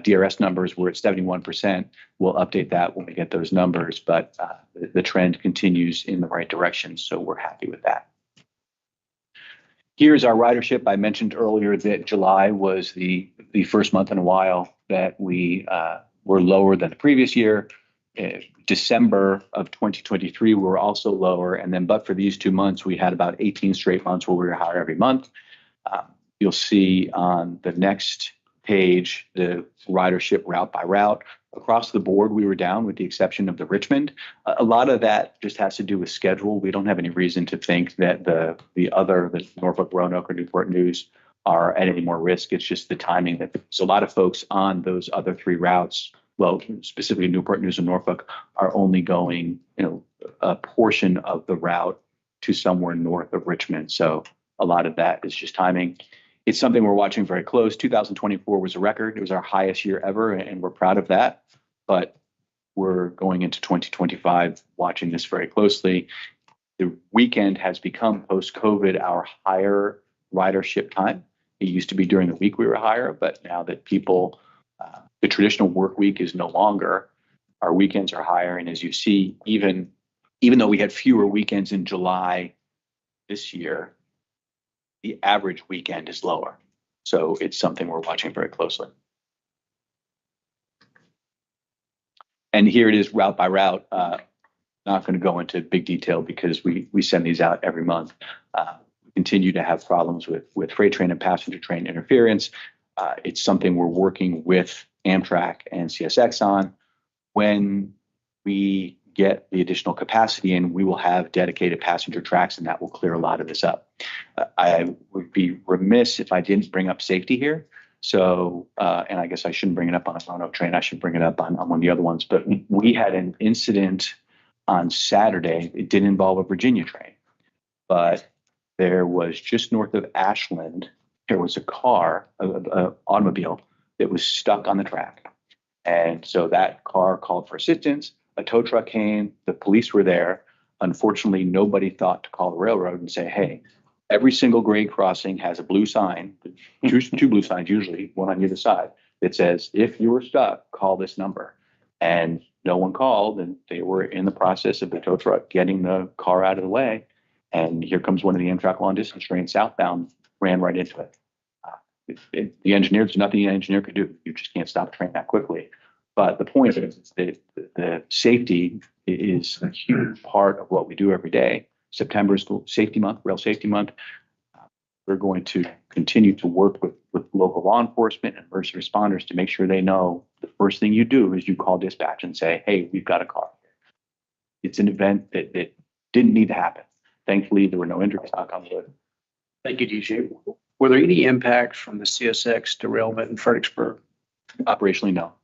DRS numbers, we're at 71%. We'll update that when we get those numbers, but the trend continues in the right direction, so we're happy with that. Here's our ridership. I mentioned earlier that July was the first month in a while that we were lower than the previous year. December of 2023, we were also lower, and then but for these 2 months, we had about 18 straight months where we were higher every month. You'll see on the next page the ridership route by route. Across the board, we were down with the exception of the Richmond. A lot of that just has to do with schedule. We don't have any reason to think that the Norfolk, Roanoke, or Newport News are at any more risk. It's just the timing that there's a lot of folks on those other 3 routes. Well, specifically Newport News and Norfolk are only going, a portion of the route to somewhere north of Richmond. So a lot of that is just timing. It's something we're watching very close. 2024 was a record. It was our highest year ever, and we're proud of that. But we're going into 2025 watching this very closely. The weekend has become post-COVID our higher ridership time. It used to be during the week we were higher, but now that people, the traditional work week is no longer, our weekends are higher. And as you see, even though we had fewer weekends in July this year, the average weekend is lower. So it's something we're watching very closely. And here it is route by route. Not going to go into big detail because we send these out every month. We continue to have problems with freight train and passenger train interference. It's something we're working with Amtrak and CSX on. When we get the additional capacity in, we will have dedicated passenger tracks, and that will clear a lot of this up. I would be remiss if I didn't bring up safety here. So, and I guess I shouldn't bring it up on a Roanoke train. I should bring it up on one of the other ones. But we had an incident on Saturday. It didn't involve a Virginia train, but there was just north of Ashland, there was a car, an automobile that was stuck on the track. And so that car called for assistance. A tow truck came, the police were there. Unfortunately, nobody thought to call the railroad and say, hey, every single grade crossing has a blue sign, two blue signs usually, one on either side, that says, if you were stuck, call this number. And no one called, and they were in the process of the tow truck getting the car out of the way. And here comes one of the Amtrak long distance trains southbound, ran right into it. the engineer, there's nothing an engineer could do. You just can't stop a train that quickly. But the point is that the safety is a huge part of what we do every day. September is School Safety Month, Rail Safety Month. We're going to continue to work with local law enforcement and emergency responders to make sure they know the first thing you do is you call dispatch and say, hey, we've got a car. It's an event that didn't need to happen. Thankfully, there were no injuries, knock on wood. Thank you, DJ. Were there any impacts from the CSX derailment in Fredericksburg? Operationally, no.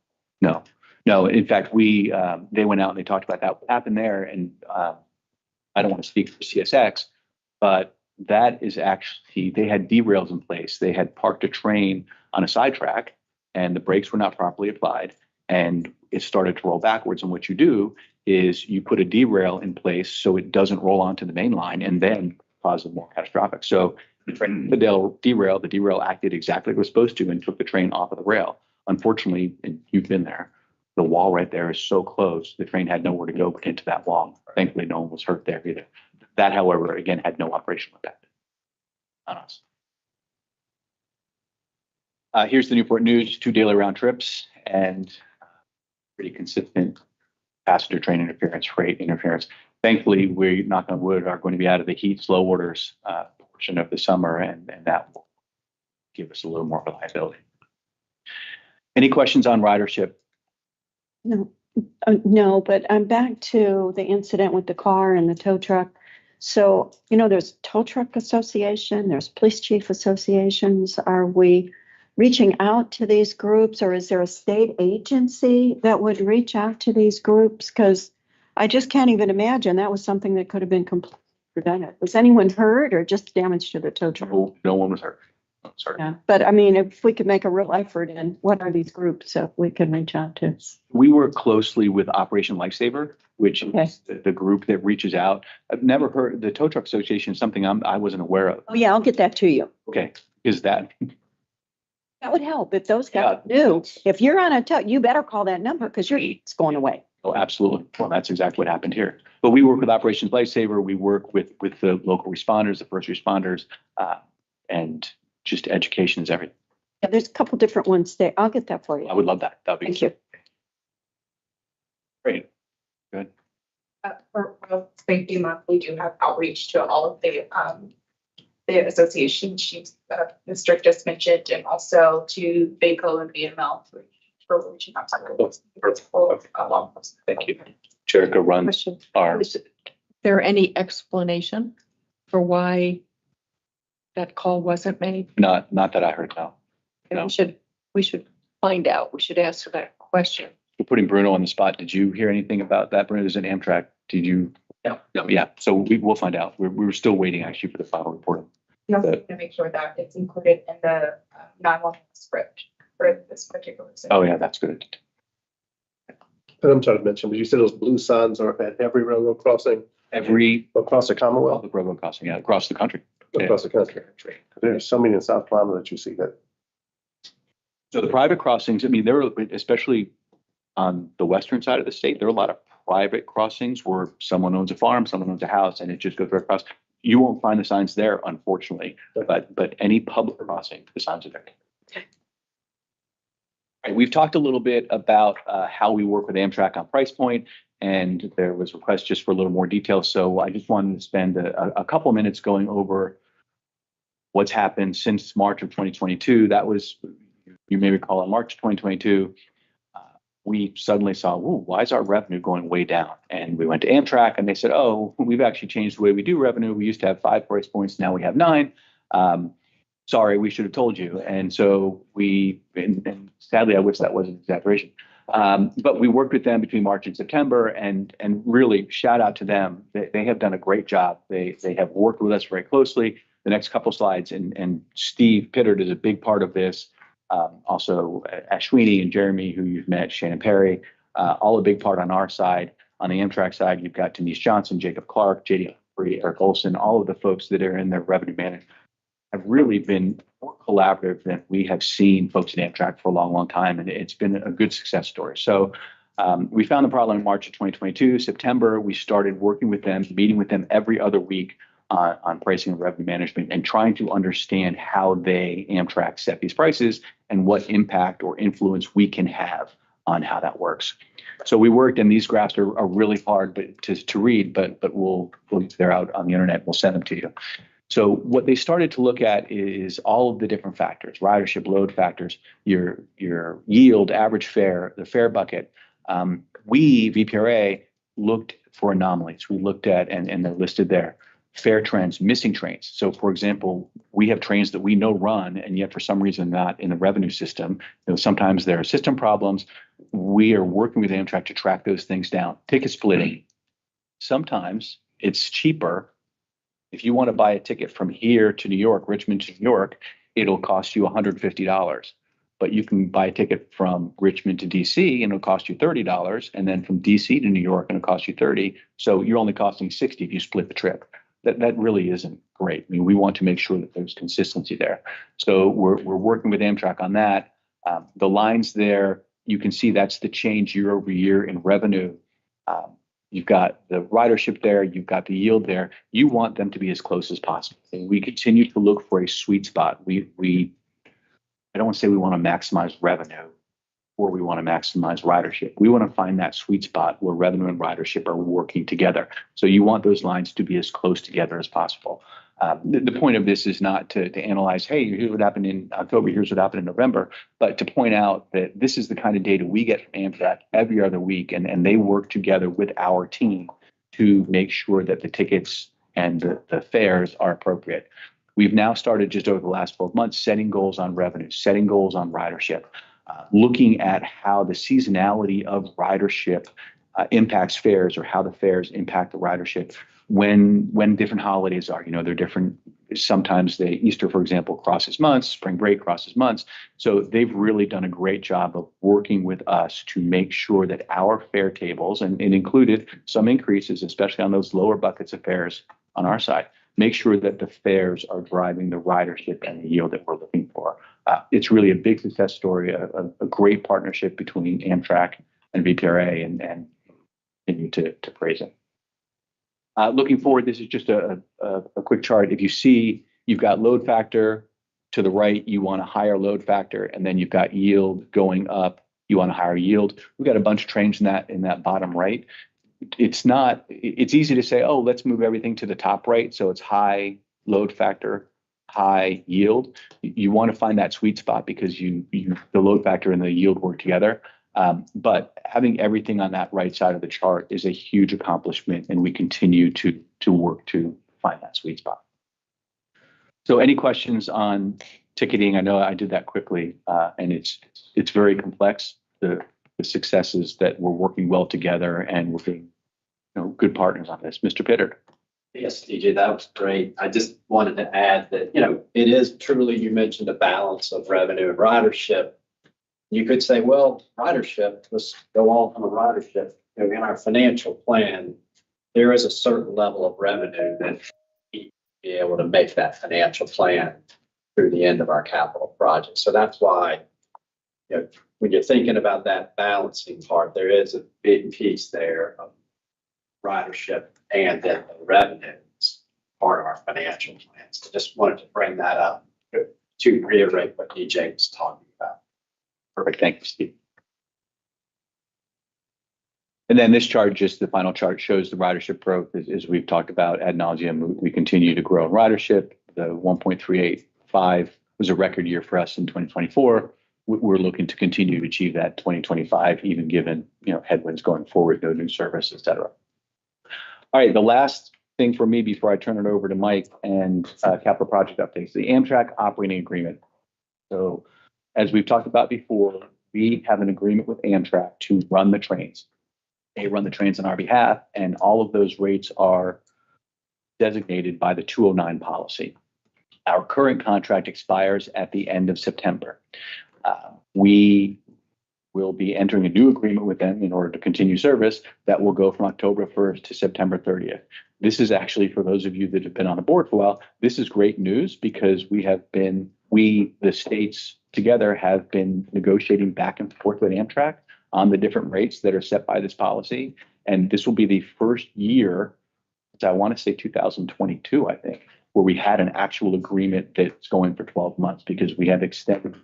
In fact, they went out and they talked about that, what happened there. And I don't want to speak for CSX, but that is actually, they had derails in place. They had parked a train on a sidetrack and the brakes were not properly applied and it started to roll backwards. And what you do is you put a derail in place so it doesn't roll onto the main line and then cause it more catastrophic. So the derail acted exactly like it was supposed to and took the train off of the rail. Unfortunately, and you've been there, the wall right there is so close, the train had nowhere to go but into that wall. Thankfully, no one was hurt there either. That, however, again, had no operational impact on us. Here's the Newport News, 2 daily round trips and pretty consistent passenger train interference, freight interference. Thankfully, we, knock on wood, are going to be out of the heat slow orders portion of the summer, and that will give us a little more reliability. Any questions on ridership? No, but I'm back to the incident with the car and the tow truck. So, there's tow truck association, there's police chief associations. Are we reaching out to these groups, or is there a state agency that would reach out to these groups? Because I just can't even imagine that was something that could have been completely prevented. Was anyone hurt or just damage to the tow truck? No one was hurt. Oh, sorry. Yeah, but I mean, if we could make a real effort, and what are these groups that we can reach out to? We work closely with Operation Lifesaver, which Okay. is the group that reaches out. I've never heard the tow truck association is something I wasn't aware of. Oh, yeah, I'll get that to you. Okay, is that? That would help if those guys knew. If you're on a tow, you better call that number because it's going away. Oh, absolutely. Well, that's exactly what happened here. But we work with Operation Lifesaver. We work with the local responders, the first responders, and just education is everything. Yeah, there's a couple different ones there. I'll get that for you. I would love that. That'd be Thank you. Great. Good. For World Safety Month, we do have outreach to all of the association chiefs that Mr. just mentioned, and also to VACO and VML for reaching out to Thank you. Jericho runs Question. our. Is there any explanation for why that call wasn't made? Not that I heard. No. No. We should find out. We should ask that question. We're putting Bruno on the spot. Did you hear anything about that? Bruno is an Amtrak. Did you? No. Yeah. So we'll find out. We're still waiting actually for the final report. We also need to make sure that it's included in the 911 script for this particular. Oh yeah, that's good. And I'm trying to mention, but you said those blue signs are at every railroad crossing across the Commonwealth, Public road crossing, yeah, across the country. across the country. There's so many in South Carolina that you see that. So the private crossings, I mean, there are, especially on the western side of the state, there are a lot of private crossings where someone owns a farm, someone owns a house, and it just goes right across. You won't find the signs there, unfortunately, but any public crossing, the signs are there. Okay. All right, we've talked a little bit about how we work with Amtrak on price point, and there was requests just for a little more detail. So I just wanted to spend a couple minutes going over what's happened since March of 2022. That was, you may recall, in March 2022, we suddenly saw, ooh, why is our revenue going way down? And we went to Amtrak and they said, oh, we've actually changed the way we do revenue. We used to have 5 price points. Now we have 9. Sorry, we should have told you. And so and sadly, I wish that was an exaggeration. But we worked with them between March and September, and really shout out to them. They have done a great job. They have worked with us very closely. The next couple slides, and Steve Pittard is a big part of this. Also Ashwini and Jeremy, who you've met, Shannon Perry, all a big part on our side. On the Amtrak side, you've got Denise Johnson, Jacob Clark, JD Humphrey, Eric Olson, all of the folks that are in their revenue management have really been more collaborative than we have seen folks at Amtrak for a long, long time. And it's been a good success story. So we found the problem in March of 2022. September, we started working with them, meeting with them every other week on pricing and revenue management and trying to understand how Amtrak set these prices and what impact or influence we can have on how that works. So we worked, and these graphs are really hard to read, but they're out on the internet. We'll send them to you. So what they started to look at is all of the different factors: ridership, load factors, your yield, average fare, the fare bucket. We, VPRA, looked for anomalies. We looked at, and they're listed there, fare trends, missing trains. So for example, we have trains that we know run, and yet for some reason not in the revenue system. Sometimes there are system problems. We are working with Amtrak to track those things down. Ticket splitting. Sometimes it's cheaper. If you want to buy a ticket from here to New York, Richmond to New York, it'll cost you $150. But you can buy a ticket from Richmond to DC and it'll cost you $30. And then from DC to New York and it'll cost you $30. So you're only costing $60 if you split the trip. That really isn't great. I mean, we want to make sure that there's consistency there. So we're working with Amtrak on that. The lines there, you can see that's the change year over year in revenue. You've got the ridership there, you've got the yield there. You want them to be as close as possible. And we continue to look for a sweet spot. I don't want to say we want to maximize revenue or we want to maximize ridership. We want to find that sweet spot where revenue and ridership are working together. So you want those lines to be as close together as possible. The point of this is not to analyze, hey, here's what happened in October, here's what happened in November, but to point out that this is the kind of data we get from Amtrak every other week, and they work together with our team to make sure that the tickets and the fares are appropriate. We've now started just over the last 12 months setting goals on revenue, setting goals on ridership, looking at how the seasonality of ridership impacts fares or how the fares impact the ridership when different holidays are. They're different. Sometimes Easter, for example, crosses months, spring break crosses months. So they've really done a great job of working with us to make sure that our fare tables, and it included some increases, especially on those lower buckets of fares on our side, make sure that the fares are driving the ridership and the yield that we're looking for. It's really a big success story, a great partnership between Amtrak and VPRA, and continue to praise it. Looking forward, this is just a quick chart. If you see, you've got load factor to the right, you want a higher load factor, and then you've got yield going up, you want a higher yield. We've got a bunch of trains in that bottom right. It's easy to say, oh, let's move everything to the top right. So it's high load factor, high yield. You want to find that sweet spot because the load factor and the yield work together. But having everything on that right side of the chart is a huge accomplishment, and we continue to work to find that sweet spot. So any questions on ticketing? I know I did that quickly, and it's very complex. The successes that we're working well together and we're being good partners on this. Mr. Pittard. Yes, DJ, that was great. I just wanted to add that, it is truly, you mentioned a balance of revenue and ridership. You could say, well, ridership, let's go all on a ridership. In our financial plan, there is a certain level of revenue that we be able to make that financial plan through the end of our capital project. So that's why, when you're thinking about that balancing part, there is a big piece there of ridership and then the revenue is part of our financial plans. So just wanted to bring that up to reiterate what DJ was talking about. Perfect. Thank you, Steve. And then this chart, just the final chart, shows the ridership growth as we've talked about ad nauseum. We continue to grow in ridership. The 1.385 was a record year for us in 2024. We're looking to continue to achieve that 2025, even given headwinds going forward, no new service, et cetera. All right, the last thing for me before I turn it over to Mike and capital project updates, the Amtrak operating agreement. So as we've talked about before, we have an agreement with Amtrak to run the trains. They run the trains on our behalf, and all of those rates are designated by the 209 policy. Our current contract expires at the end of September. We will be entering a new agreement with them in order to continue service that will go from October 1st to September 30th. This is actually, for those of you that have been on the board for a while, this is great news because the states together have been negotiating back and forth with Amtrak on the different rates that are set by this policy. And this will be the first year I want to say 2022, I think, where we had an actual agreement that's going for 12 months because we have extended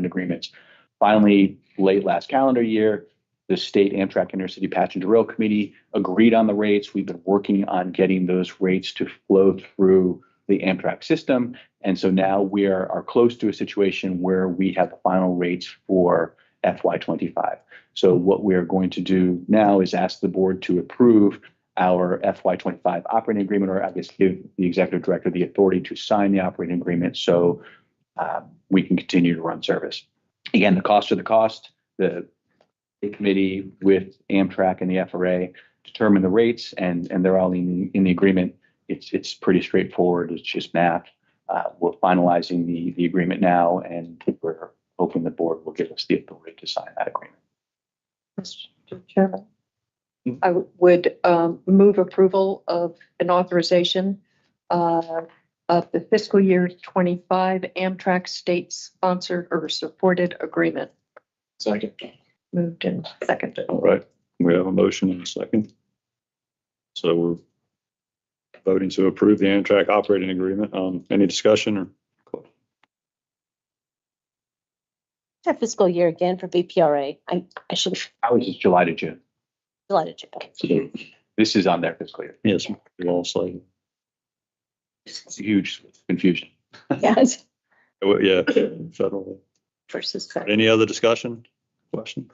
agreements. Finally, late last calendar year, the state Amtrak Intercity Passenger Rail Committee agreed on the rates. We've been working on getting those rates to flow through the Amtrak system. And so now we are close to a situation where we have the final rates for FY25. So what we're going to do now is ask the board to approve our FY25 operating agreement, or I guess give the executive director the authority to sign the operating agreement so we can continue to run service. Again, the cost are the cost. The committee with Amtrak and the FRA determine the rates, and they're all in the agreement. It's pretty straightforward. It's just math. We're finalizing the agreement now, and we're hoping the board will give us the authority to sign that agreement. Mr. Chairman, I would move approval of an authorization of the fiscal year 25 Amtrak state sponsored or supported agreement. Second. Moved and seconded. All right, we have a motion and a second. So we're voting to approve the Amtrak operating agreement. Any discussion or? Our fiscal year again for VPRA. I should. I was just July to June. July to June. This is on their fiscal year. Yes, we all say. It's a huge confusion. Yes. Yeah, federal. Versus federal. Any other discussion? Question?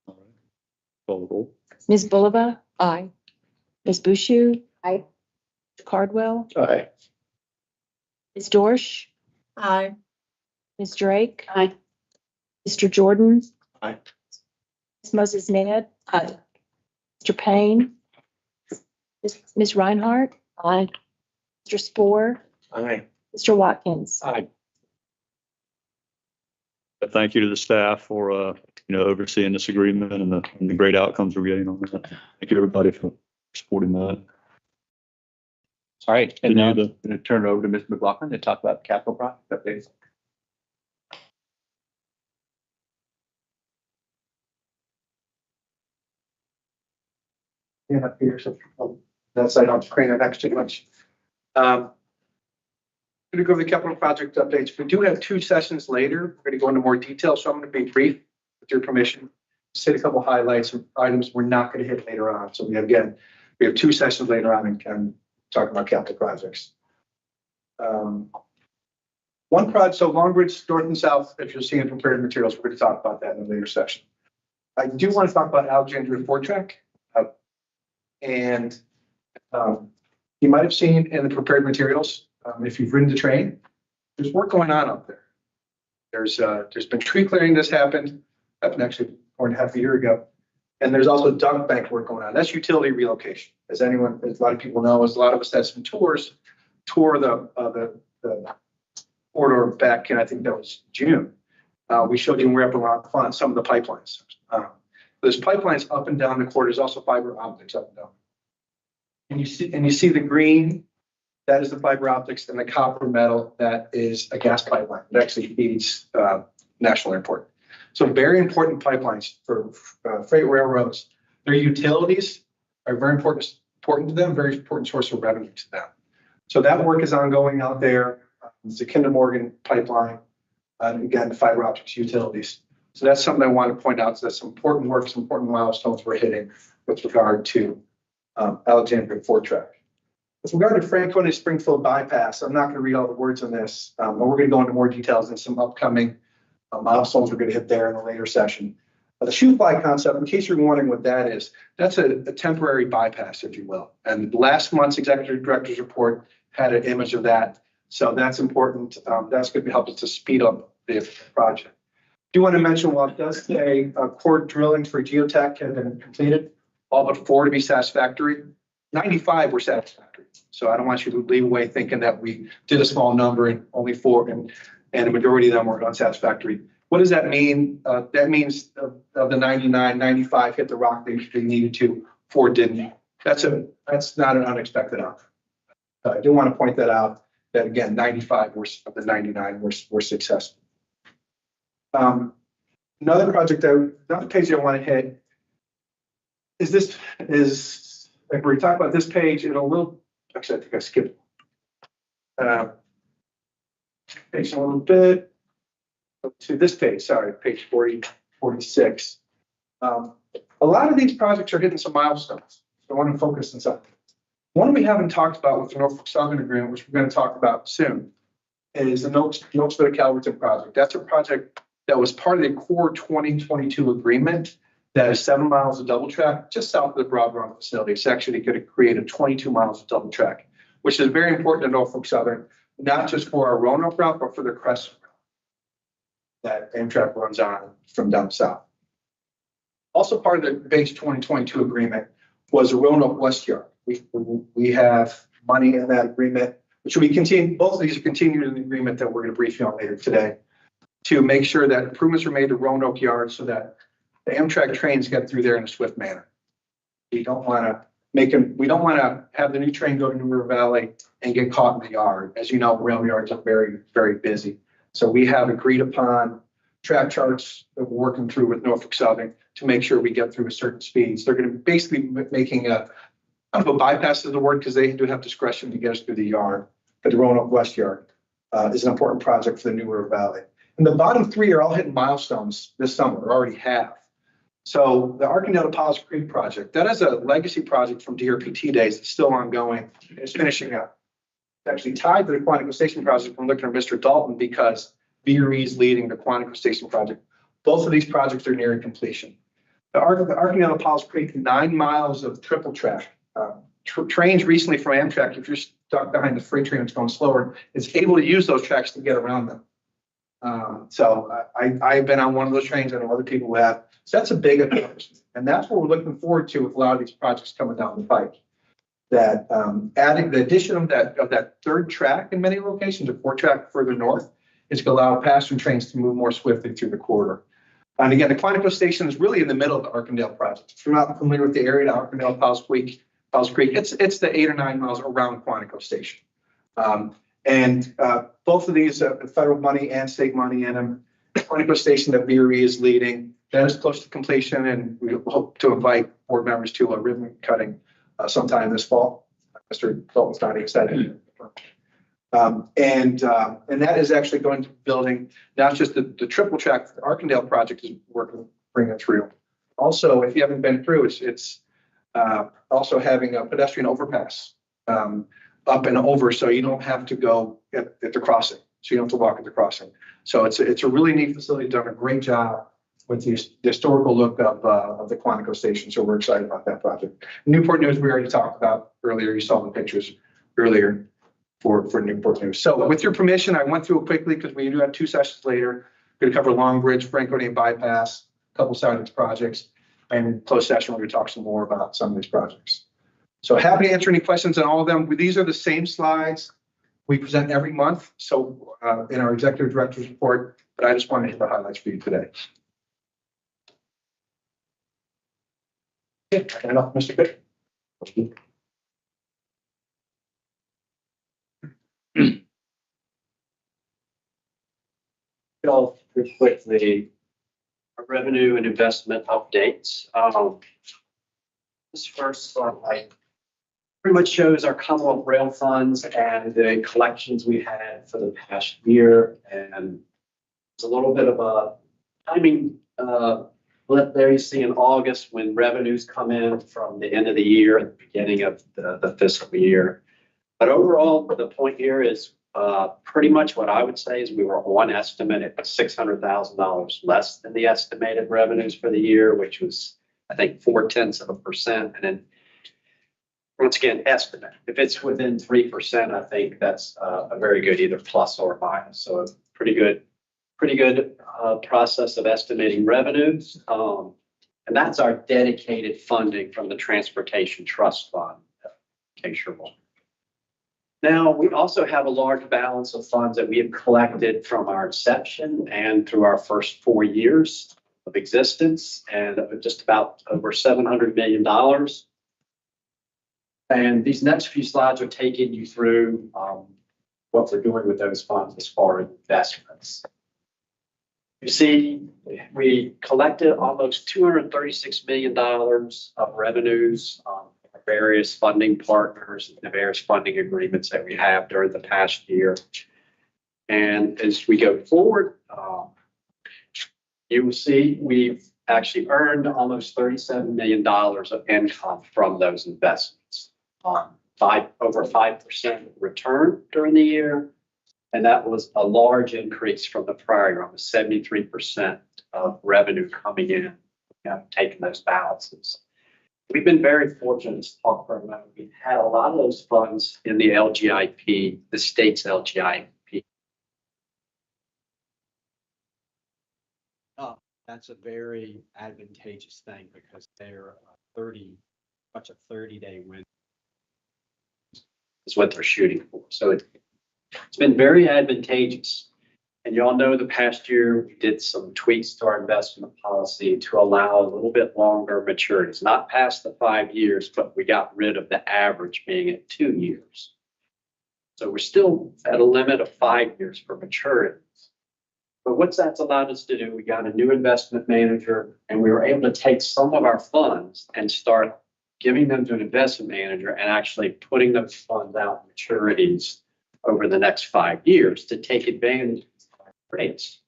All right. Call the roll. Ms. Bulova, Aye. Ms. Bushu, Aye. Mr. Cardwell, Aye. Ms. Dorsch, Aye. Ms. Drake, Aye. Mr. Jordan. Aye. Ms. Moses Ned. Aye. Mr. Payne. Ms. Reinhardt. Aye. Mr. Spore, Aye. Mr. Watkins. Aye. Thank you to the staff for, overseeing this agreement and the great outcomes we're getting on that. Thank you, everybody, for supporting that. All right, and now I'm Continue going to turn it over to Mr. McLaughlin to talk about the capital project updates. Yeah, up here, so that side on screen, and next too much. Going to go over the capital project updates. We do have 2 sessions later. We're going to go into more detail, so I'm going to be brief with your permission. Just hit a couple highlights of items we're not going to hit later on. So we have 2 sessions later on and can talk about capital projects. One project, so Long Bridge North and South, if you're seeing prepared materials, we're going to talk about that in a later session. I do want to talk about Alexandria Ford Track. And you might have seen in the prepared materials, if you've ridden the train, there's work going on up there. There's been tree clearing that's happened actually 4.5 years ago. And there's also dunk bank work going on. That's utility relocation. As a lot of people know, as a lot of us had some tour the corridor back in, I think that was June. We showed you where up along some of the pipelines. There's pipelines up and down the corridor. There's also fiber optics up and down. And you see the green, that is the fiber optics, and the copper metal, that is a gas pipeline. It actually feeds National Airport. So very important pipelines for freight railroads. Their utilities are very important to them, very important source of revenue to them. So that work is ongoing out there. It's the Kinder Morgan pipeline, and again, fiber optics utilities. So that's something I want to point out. So that's some important work, some important milestones we're hitting with regard to Alexandria Ford Track. With regard to Franconia Springfield bypass, I'm not going to read all the words on this, but we're going to go into more details in some upcoming milestones we're going to hit there in a later session. The shoe fly concept, in case you're wondering what that is, that's a temporary bypass, if you will. And last month's executive director's report had an image of that. So that's important. That's going to help us to speed up the project. I do want to mention, while it does say core drilling for geotech have been completed, all but 4 to be satisfactory, 95 were satisfactory. So I don't want you to leave away thinking that we did a small number and only 4 and a majority of them were unsatisfactory. What does that mean? That means of the 99, 95 hit the rock they needed to, 4 didn't. That's not an unexpected outcome. I do want to point that out, that again, 95 of the 99 were successful. Another project, another page I want to hit is Like we talked about this page in a little, actually, I think I skipped. Page a little bit to this page, sorry, page 46. A lot of these projects are hitting some milestones. So I want to focus on something. One we haven't talked about with the Norfolk Southern agreement, which we're going to talk about soon, is the Noakesville Calverton project. That's a project that was part of the core 2022 agreement that is 7 miles of double track just south of the Broad Run facility. It's actually going to create a 22 miles of double track, which is very important to Norfolk Southern, not just for our Roanoke route, but for the Crescent route that Amtrak runs on from down south. Also part of the base 2022 agreement was the Roanoke West Yard. We have money in that agreement, which will be continued. Both of these are continued in the agreement that we're going to brief you on later today to make sure that improvements are made to Roanoke Yard so that the Amtrak trains get through there in a swift manner. We don't want to have the new train go to New River Valley and get caught in the yard. As you know, rail yards are very, very busy. So we have agreed upon track charts that we're working through with Norfolk Southern to make sure we get through a certain speeds. They're going to be basically making a kind of a bypass of the word because they do have discretion to get us through the yard. But the Roanoke West Yard is an important project for the New River Valley. And the bottom three are all hitting milestones this summer, or already have. So the Arkandale to Powell's Creek project, that is a legacy project from DRPT days. It's still ongoing. It's finishing up. It's actually tied to the Quantico Station project. I'm looking at Mr. Dalton because VPRA is leading the Quantico Station project. Both of these projects are nearing completion. The Arkandale to Powell's Creek, 9 miles of triple track. Trains recently from Amtrak, if you're stuck behind the freight train that's going slower, is able to use those tracks to get around them. So I've been on one of those trains. I know other people have. So that's a big accomplishment. And that's what we're looking forward to with a lot of these projects coming down the pike. That adding the addition of that third track in many locations, a 4th track further north, is going to allow passenger trains to move more swiftly through the corridor. And again, the Quantico Station is really in the middle of the Arkandale project. If you're not familiar with the area, the Arkandale, Powell's Creek, it's the 8 or 9 miles around Quantico Station. Both of these federal money and state money in them. Quantico Station that VPRA is leading, that is close to completion, and we hope to invite board members to a ribbon cutting sometime this fall. Mr. Dalton's not excited. And that is actually going to be building not just the triple track the Arkandale project is working, bringing through. Also, if you haven't been through, it's also having a pedestrian overpass up and over, so you don't have to go at the crossing. So you don't have to walk at the crossing. So it's a really neat facility. Done a great job with the historical look of the Quantico Station. So we're excited about that project. Newport News, we already talked about earlier. You saw the pictures earlier for Newport News. So with your permission, I went through it quickly because we do have 2 sessions later. We're going to cover Long Bridge, Franklin bypass, a couple sidings projects, and in closed session, we're going to talk some more about some of these projects. So happy to answer any questions on all of them. These are the same slides we present every month. So in our executive director's report, but I just wanted to hit the highlights for you today. Okay, and off, Mr. Pitt. Go through quickly our revenue and investment updates. This first slide pretty much shows our Commonwealth Rail funds and the collections we had for the past year. And it's a little bit of a timing blip there. You see in August when revenues come in from the end of the year and the beginning of the fiscal year. But overall, the point here is pretty much what I would say is we were on estimate at $600,000 less than the estimated revenues for the year, which was, I think, 0.4%. And then once again, estimate. If it's within 3%, I think that's a very good either plus or minus. So a pretty good process of estimating revenues. And that's our dedicated funding from the Transportation Trust Fund, in case you're wondering. Now, we also have a large balance of funds that we have collected from our inception and through our first 4 years of existence, and just about over $700 million. And these next few slides are taking you through what we're doing with those funds as far as investments. You see, we collected almost $236 million of revenues. various funding partners, the various funding agreements that we have during the past year. And as we go forward, you will see we've actually earned almost $37 million of income from those investments. Over 5% return during the year. And that was a large increase from the prior year, almost 73% of revenue coming in, taking those balances. We've been very fortunate to talk for a moment. We've had a lot of those funds in the LGIP, the state's LGIP. That's a very advantageous thing because they're 30-day window is what they're shooting for. So it's been very advantageous. And y'all know the past year we did some tweaks to our investment policy to allow a little bit longer maturities, not past the 5 years, but we got rid of the average being at 2 years. So we're still at a limit of 5 years for maturity. But what that's allowed us to do, we got a new investment manager and we were able to take some of our funds and start giving them to an investment manager and actually putting those funds out maturities over the next 5 years to take advantage of rates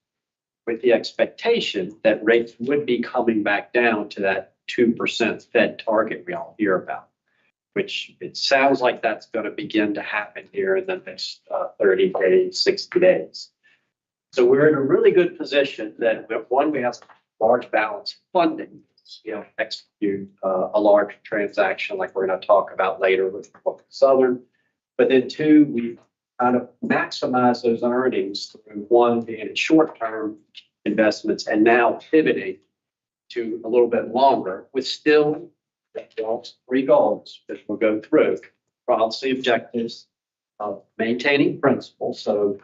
with the expectation that rates would be coming back down to that 2% Fed target we all hear about, which it sounds like that's going to begin to happen here in the next 30 days, 60 days. So we're in a really good position that one, we have a large balance of funding, execute a large transaction like we're going to talk about later with Norfolk Southern. But then two, we kind of maximize those earnings through one being in short-term investments and now pivoting to a little bit longer with still three goals that we'll go through. Policy objectives of maintaining principles. So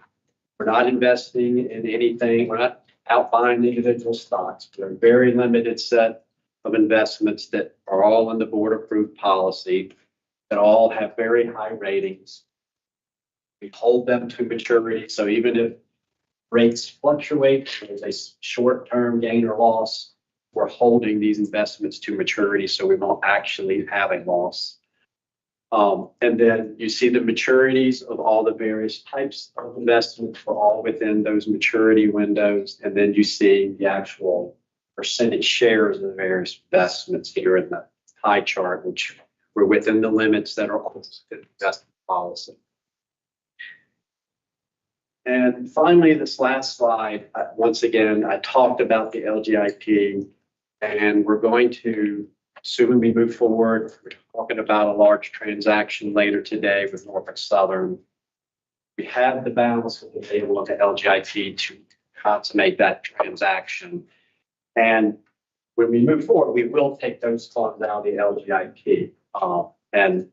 we're not investing in anything. We're not out buying individual stocks. We're a very limited set of investments that are all in the board approved policy that all have very high ratings. We hold them to maturity. So even if rates fluctuate, there's a short-term gain or loss, we're holding these investments to maturity so we won't actually have a loss. And then you see the maturities of all the various types of investments are all within those maturity windows. And then you see the actual percentage shares of the various investments here in the pie chart, which we're within the limits that are also in investment policy. And finally, this last slide, once again, I talked about the LGIP, and we're going to, assuming we move forward, we're talking about a large transaction later today with Norfolk Southern. We have the balance of the table of the LGIP to consummate that transaction. And when we move forward, we will take those funds out of the LGIP. And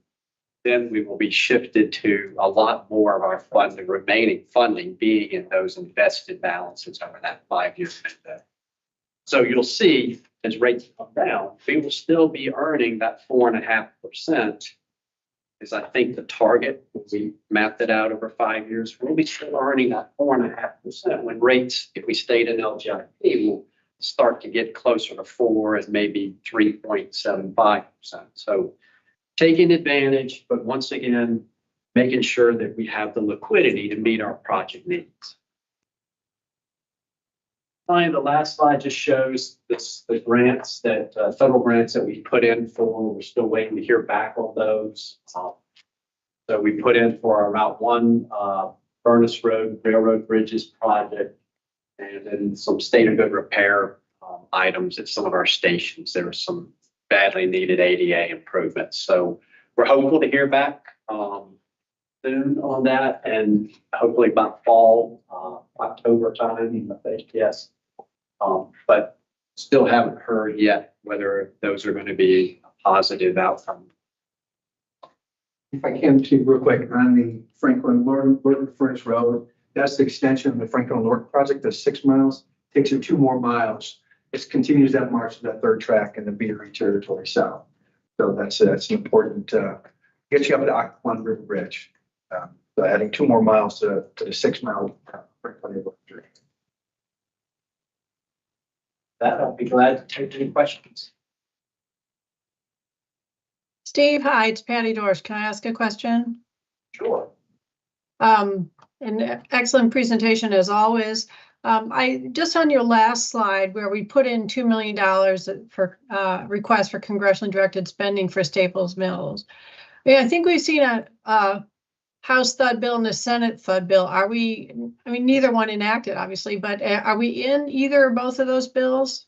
then we will be shifted to a lot more of our funding, remaining funding being in those invested balances over that 5 year window. So you'll see as rates come down, we will still be earning that 4.5%. Is I think the target, when we mapped it out over 5 years, we'll be still earning that 4.5% when rates, if we stayed in LGIP, will start to get closer to 4 and maybe 3.75%. So taking advantage, but once again, making sure that we have the liquidity to meet our project needs. Finally, the last slide just shows the grants that federal grants that we put in for. We're still waiting to hear back on those. So we put in for our Route 1 Furnace Road Railroad Bridges project, and then some state of good repair items at some of our stations. There were some badly needed ADA improvements. So we're hopeful to hear back soon on that, and hopefully by fall, October time, I think, yes. But still haven't heard yet whether those are going to be a positive outcome. If I can, too, real quick, on the Franklin Lorton Furnace Road, that's the extension of the Franklin Lorton project, that's 6 miles, takes you 2 more miles. It continues that march to that third track in the BRE territory south. So that's important, gets you up to Occoquan River Bridge. So adding 2 more miles to the 6 mile Franklin Lorton. That I'll be glad to take any questions. Steve, hi, it's Patty Dorsch. Can I ask a question? Sure. An excellent presentation as always. I just on your last slide where we put in $2 million for request for congressionally directed spending for Staples Mills. I think we've seen a House Thud bill and the Senate Thud bill. Are we, I mean, neither one enacted obviously, but are we in either or both of those bills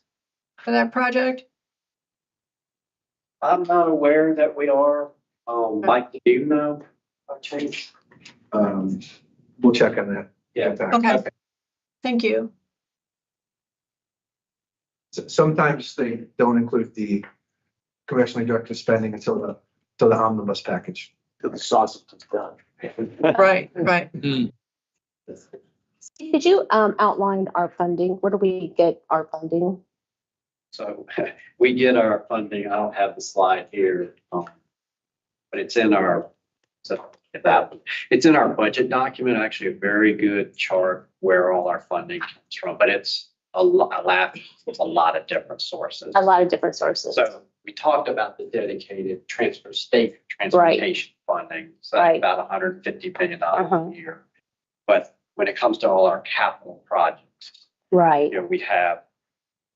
for that project? I'm not aware that we are. Mike, do you know? Change. We'll check on that. Yeah. Okay. Thank you. Sometimes they don't include the congressionally directed spending until the omnibus package. Till the sausage is done. Right, right. Did you outline our funding? Where do we get our funding? So we get our funding. I don't have the slide here, but it's in our, it's in our budget document, actually a very good chart where all our funding comes from, but it's a lot of different sources. A lot of different sources. So we talked about the dedicated state transportation funding, so that's about $150 million a year. But when it comes to all our capital projects, right, you know, we have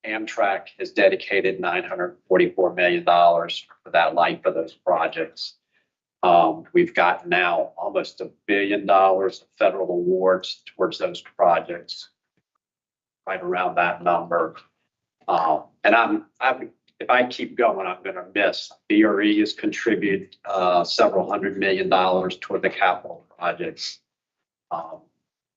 Amtrak has dedicated $944 million for that life of those projects. We've got now almost $1 billion of federal awards towards those projects, right around that number. And if I keep going, I'm going to miss. VPRA has contributed several $100 million toward the capital projects.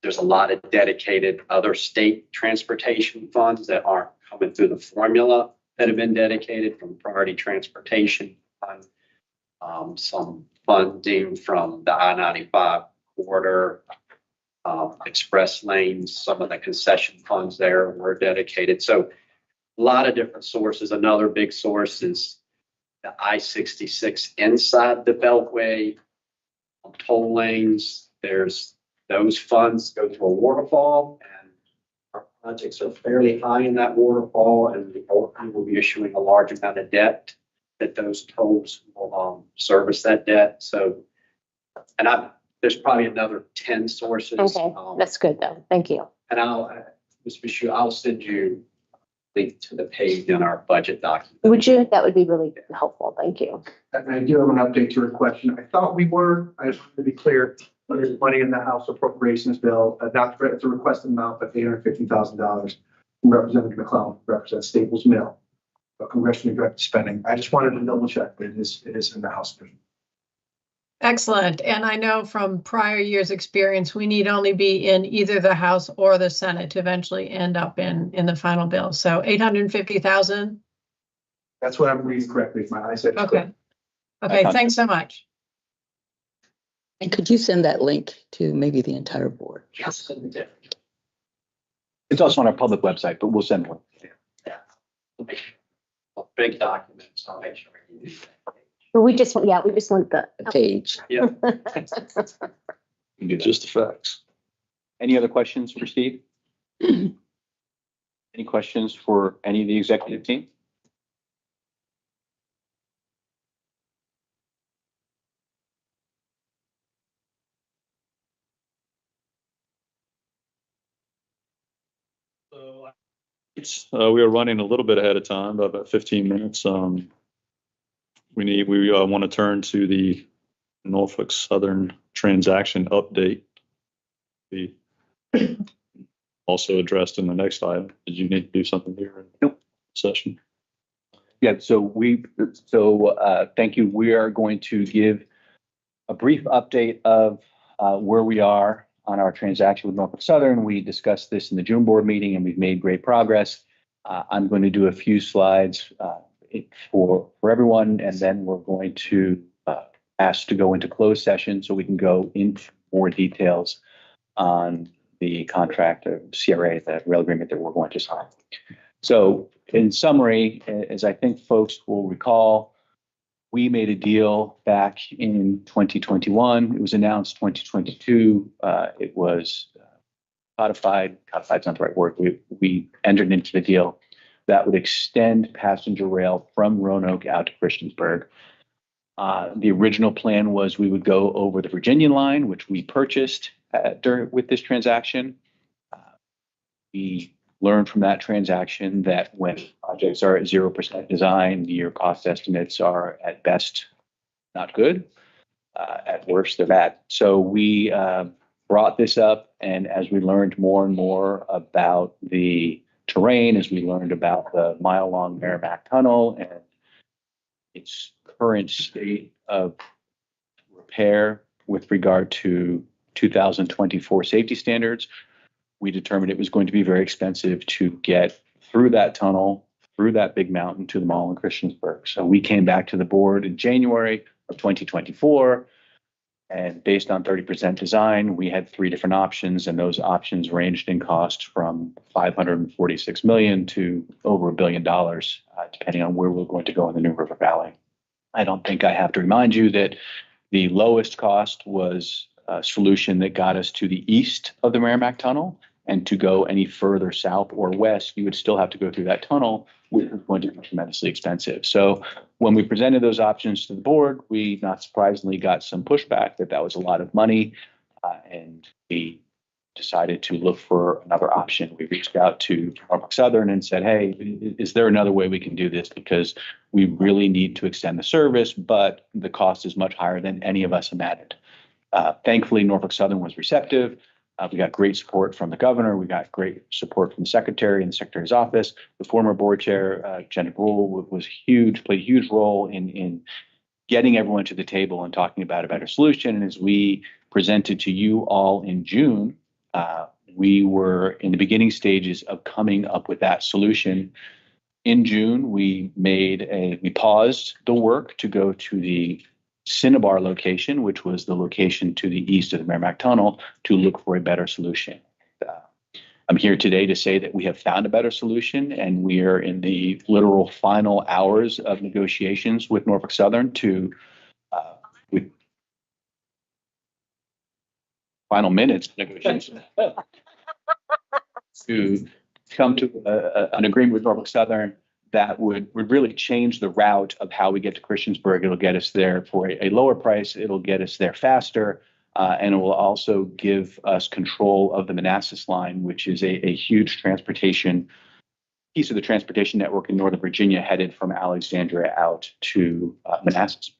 There's a lot of dedicated other state transportation funds that aren't coming through the formula that have been dedicated from priority transportation fund. Some funding from the I-95 corridor, express lanes, some of the concession funds there were dedicated. So a lot of different sources. Another big source is the I-66 inside the Beltway, toll lanes. There's those funds go to a waterfall, and our projects are fairly high in that waterfall, and the ORP will be issuing a large amount of debt that those tolls will service that debt. So, and there's probably another 10 sources. Okay, that's good though. Thank you. And Ms. Michoud, I'll send you a link to the page in our budget document. Would you? That would be really helpful. Thank you. And I do have an update to your question. I thought we were, I just wanted to be clear, there's money in the House appropriations bill, not it's a requested amount, but $850,000 from Representative McClellan, represents Staples Mill, congressionally directed spending. I just wanted to double check, but it is in the House bill. Excellent. And I know from prior years' experience, we need only be in either the House or the Senate to eventually end up in the final bill. So 850,000. That's what I'm reading correctly. My eyesight. Okay. Okay. Thanks so much. And could you send that link to maybe the entire board? Yes. It's also on our public website, but we'll send one. Yeah. Big documents. I'll make sure you do that. But we just want the page. Yeah. Just the facts. Any other questions for Steve? Any questions for any of the executive team? We are running a little bit ahead of time, about 15 minutes. We want to turn to the Norfolk Southern transaction update. Be also addressed in the next item. Did you need to do something here in session? Yeah, thank you. We are going to give a brief update of where we are on our transaction with Norfolk Southern. We discussed this in the June board meeting and we've made great progress. I'm going to do a few slides for everyone, and then we're going to ask to go into closed session so we can go into more details on the contract of CRA, the rail agreement that we're going to sign. So in summary, as I think folks will recall, we made a deal back in 2021. It was announced 2022. It was codified. Codified's not the right word. We entered into the deal that would extend passenger rail from Roanoke out to Christiansburg. The original plan was we would go over the Virginia line, which we purchased with this transaction. We learned from that transaction that when projects are at 0% design, your cost estimates are at best not good. At worst, they're bad. So we brought this up, and as we learned more and more about the terrain, as we learned about the mile-long Merrimack Tunnel and its current state of repair with regard to 2024 safety standards, we determined it was going to be very expensive to get through that tunnel, through that big mountain to the mall in Christiansburg. So we came back to the board in January of 2024, and based on 30% design, we had 3 different options, and those options ranged in cost from $546 million to over $1 billion, depending on where we're going to go in the New River Valley. I don't think I have to remind you that the lowest cost was a solution that got us to the east of the Merrimack Tunnel, and to go any further south or west, you would still have to go through that tunnel, which was going to be tremendously expensive. So when we presented those options to the board, we, not surprisingly, got some pushback that was a lot of money, and we decided to look for another option. We reached out to Norfolk Southern and said, hey, is there another way we can do this? Because we really need to extend the service, but the cost is much higher than any of us imagined. Thankfully, Norfolk Southern was receptive. We got great support from the governor. We got great support from the secretary and the secretary's office. The former board chair, Jenna Brule, played a huge role in getting everyone to the table and talking about a better solution. And as we presented to you all in June, we were in the beginning stages of coming up with that solution. In June, we paused the work to go to the Cinnabar location, which was the location to the east of the Merrimack Tunnel, to look for a better solution. I'm here today to say that we have found a better solution, and we are in the literal final hours of negotiations with Norfolk Southern final minutes of negotiations to come to an agreement with Norfolk Southern that would really change the route of how we get to Christiansburg. It'll get us there for a lower price. It'll get us there faster. And it will also give us control of the Manassas line, which is a huge piece of the transportation network in Northern Virginia, headed from Alexandria out to Manassas.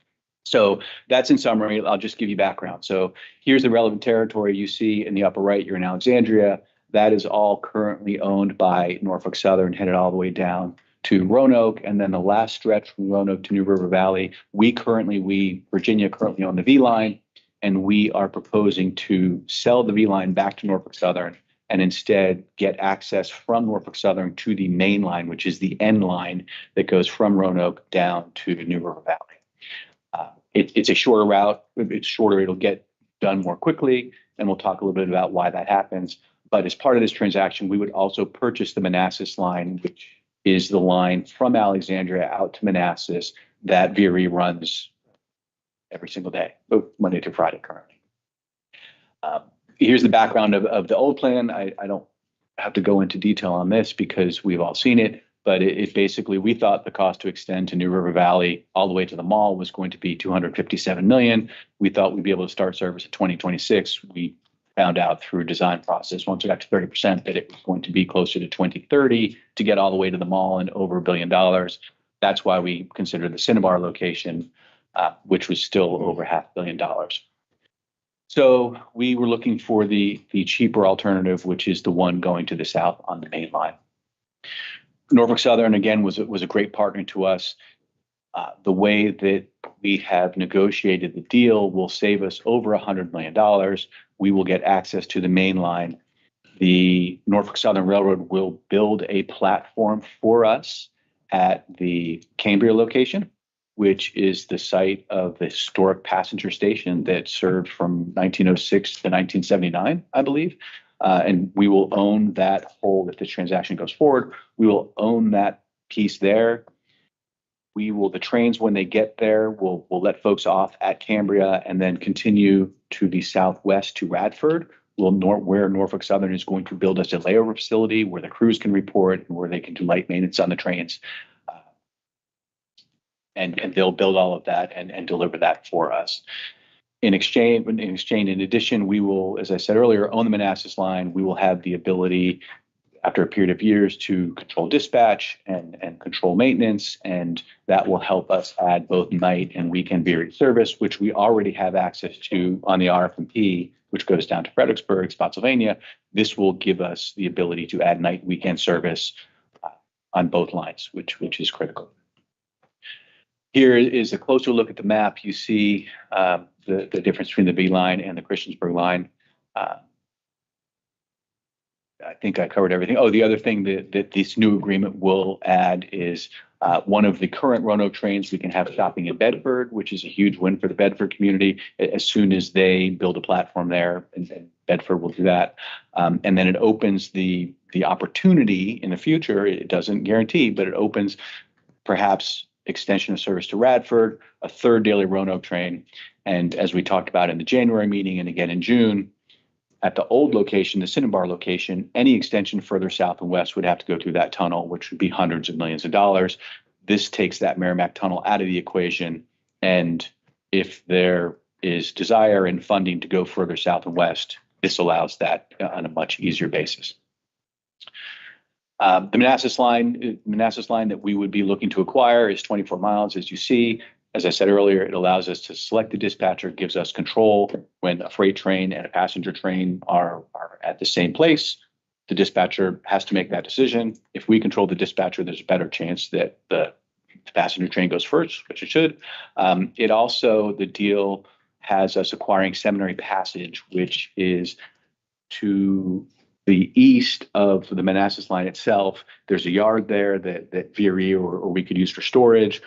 So that's in summary. I'll just give you background. So here's the relevant territory. You see in the upper right, you're in Alexandria. That is all currently owned by Norfolk Southern, headed all the way down to Roanoke, and then the last stretch from Roanoke to New River Valley. Virginia currently own the V line, and we are proposing to sell the V line back to Norfolk Southern and instead get access from Norfolk Southern to the main line, which is the N line that goes from Roanoke down to New River Valley. It's a shorter route. It's shorter. It'll get done more quickly, and we'll talk a little bit about why that happens. But as part of this transaction, we would also purchase the Manassas line, which is the line from Alexandria out to Manassas that VPRA runs every single day, Monday to Friday currently. Here's the background of the old plan. I don't have to go into detail on this because we've all seen it, but it basically, we thought the cost to extend to New River Valley all the way to the mall was going to be $257 million. We thought we'd be able to start service in 2026. We found out through design process, once we got to 30%, that it was going to be closer to 2030 to get all the way to the mall and over $1 billion. That's why we considered the Cinnabar location, which was still over $500 million. So we were looking for the cheaper alternative, which is the one going to the south on the main line. Norfolk Southern, again, was a great partner to us. The way that we have negotiated the deal will save us over $100 million. We will get access to the main line. The Norfolk Southern Railroad will build a platform for us at the Cambria location, which is the site of the historic passenger station that served from 1906 to 1979, I believe. And we will own that whole, if this transaction goes forward, we will own that piece there. The trains, when they get there, we'll let folks off at Cambria and then continue to the southwest to Radford, where Norfolk Southern is going to build us a layover facility where the crews can report and where they can do light maintenance on the trains. and they'll build all of that and deliver that for us. In addition, we will, as I said earlier, own the Manassas line. We will have the ability, after a period of years, to control dispatch and control maintenance, and that will help us add both night and weekend VRE service, which we already have access to on the RFMP, which goes down to Fredericksburg, Spotsylvania. This will give us the ability to add night weekend service on both lines, which is critical. Here is a closer look at the map. You see the difference between the B line and the Christiansburg line. I think I covered everything. Oh, the other thing that this new agreement will add is one of the current Roanoke trains, we can have stopping in Bedford, which is a huge win for the Bedford community. As soon as they build a platform there, and Bedford will do that. And then it opens the opportunity in the future. It doesn't guarantee, but it opens perhaps extension of service to Radford, a third daily Roanoke train. And as we talked about in the January meeting and again in June, at the old location, the Cinnabar location, any extension further south and west would have to go through that tunnel, which would be hundreds of millions of dollars. This takes that Merrimack tunnel out of the equation. And if there is desire and funding to go further south and west, this allows that on a much easier basis. The Manassas line that we would be looking to acquire is 24 miles, as you see. As I said earlier, it allows us to select the dispatcher, gives us control when a freight train and a passenger train are at the same place. The dispatcher has to make that decision. If we control the dispatcher, there's a better chance that the passenger train goes first, which it should. It also, the deal has us acquiring Seminary Passage, which is to the east of the Manassas line itself. There's a yard there that VRE or we could use for storage.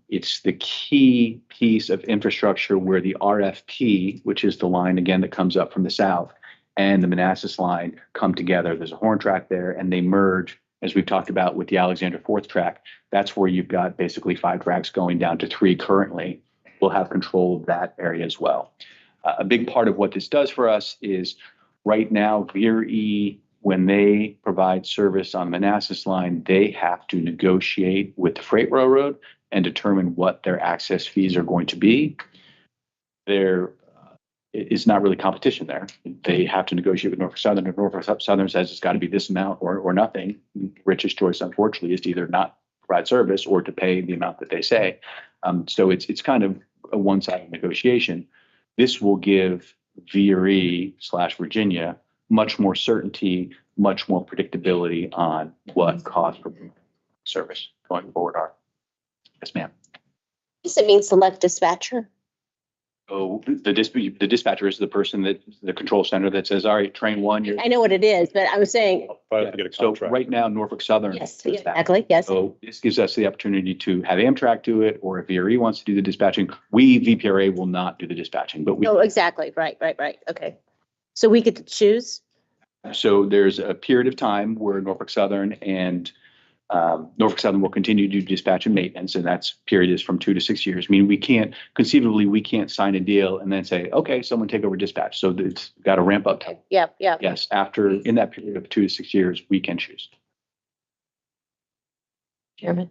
It's the key piece of infrastructure where the RFP, which is the line again that comes up from the south, and the Manassas line come together. There's a horn track there, and they merge, as we've talked about with the Alexander Fourth track. That's where you've got basically 5 tracks going down to 3 currently. We'll have control of that area as well. A big part of what this does for us is right now, VRE, when they provide service on the Manassas line, they have to negotiate with the freight railroad and determine what their access fees are going to be. There is not really competition there. They have to negotiate with Norfolk Southern. If Norfolk Southern says it's got to be this amount or nothing, Rich's choice, unfortunately, is to either not provide service or to pay the amount that they say. So it's kind of a one-sided negotiation. This will give VRE/Virginia much more certainty, much more predictability on what costs for service going forward are. Yes, ma'am. Does it mean select dispatcher? So the dispatcher is the person the control center that says, all right, train 1. I know what it is, but I was saying, So right now, Norfolk Southern. yes, does that. exactly, yes. So this gives us the opportunity to have Amtrak do it, or if VRE wants to do the dispatching, we, VPRA, will not do the dispatching, but we. Oh, exactly, right, okay. So we get to choose? So there's a period of time where Norfolk Southern and Norfolk Southern will continue to do dispatch and maintenance, and that's period is from 2 to 6 years. I mean, we can't sign a deal and then say, okay, someone take over dispatch. So it's got to ramp up time. Yeah. Yes, in that period of 2 to 6 years, we can choose. Chairman.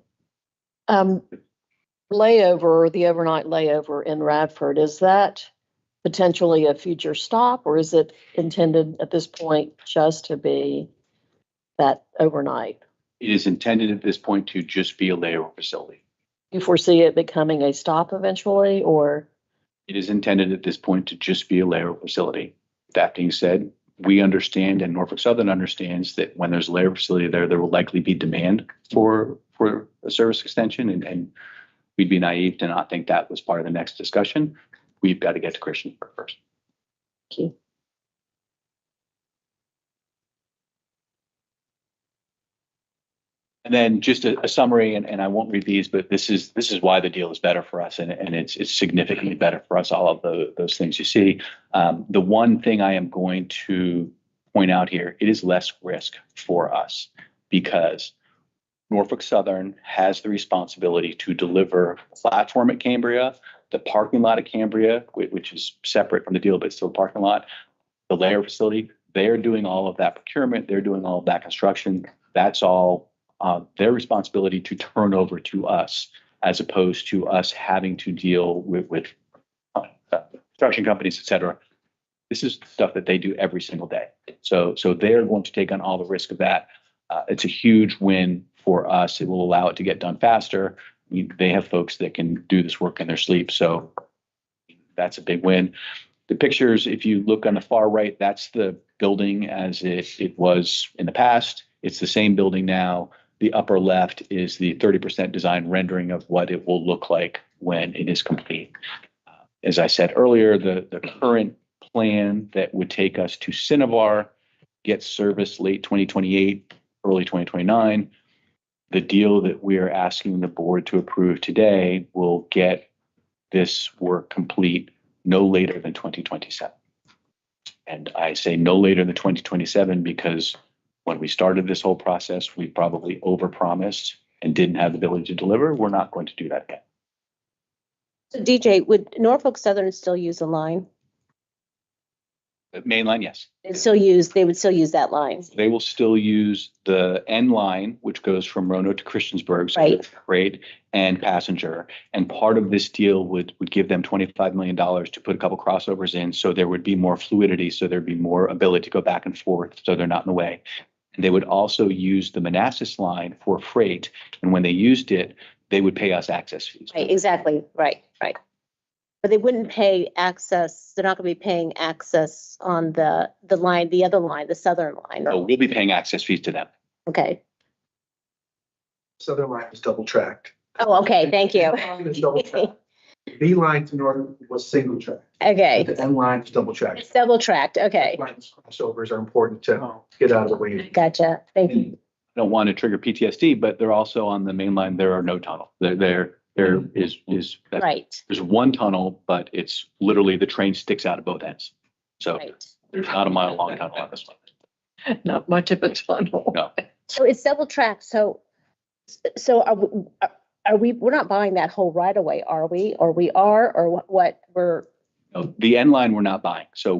Layover, the overnight layover in Radford, is that potentially a future stop, or is it intended at this point just to be that overnight? It is intended at this point to just be a layover facility. You foresee it becoming a stop eventually, or? It is intended at this point to just be a layover facility. That being said, we understand, and Norfolk Southern understands, that when there's a layover facility there will likely be demand for a service extension, and we'd be naive to not think that was part of the next discussion. We've got to get to Christiansburg first. Thank you. And then just a summary, and I won't read these, but this is why the deal is better for us, and it's significantly better for us, all of those things you see. The one thing I am going to point out here, it is less risk for us because Norfolk Southern has the responsibility to deliver a platform at Cambria, the parking lot at Cambria, which is separate from the deal, but still a parking lot, the layer facility. They are doing all of that procurement. They're doing all of that construction. That's all their responsibility to turn over to us as opposed to us having to deal with construction companies, et cetera. This is stuff that they do every single day. So they're going to take on all the risk of that. It's a huge win for us. It will allow it to get done faster. They have folks that can do this work in their sleep. So that's a big win. The pictures, if you look on the far right, that's the building as it was in the past. It's the same building now. The upper left is the 30% design rendering of what it will look like when it is complete. As I said earlier, the current plan that would take us to Cinnabar gets service late 2028, early 2029. The deal that we are asking the board to approve today will get this work complete no later than 2027. And I say no later than 2027 because when we started this whole process, we probably overpromised and didn't have the ability to deliver. We're not going to do that again. So DJ, would Norfolk Southern still use a line? The main line, yes. They would still use that line. They will still use the N line, which goes from Roanoke to Christiansburg, so Right. freight and passenger. And part of this deal would give them $25 million to put a couple crossovers in, so there would be more fluidity, so there'd be more ability to go back and forth, so they're not in the way. And they would also use the Manassas line for freight, and when they used it, they would pay us access fees. Right, exactly, right. But they wouldn't pay access, they're not gonna be paying access on the line, the other line, the Southern line. So we'll be paying access fees to them. Okay. Southern line is double tracked. Oh, okay, thank you. It's double tracked. B line to North was single track. Okay, The N line is double tracked. it's double tracked, okay. Crossovers are important to get out of the way. Gotcha, thank you. I don't want to trigger PTSD, but they're also on the main line. There are no tunnel. There is Right, there's one tunnel, but it's literally the train sticks out at both ends. So right. there's not a mile long tunnel on this one. Not much of a tunnel. No. So it's double tracked, so we're not buying that whole right of way, are we? Or we are, or what, we're, No, the N line we're not buying. So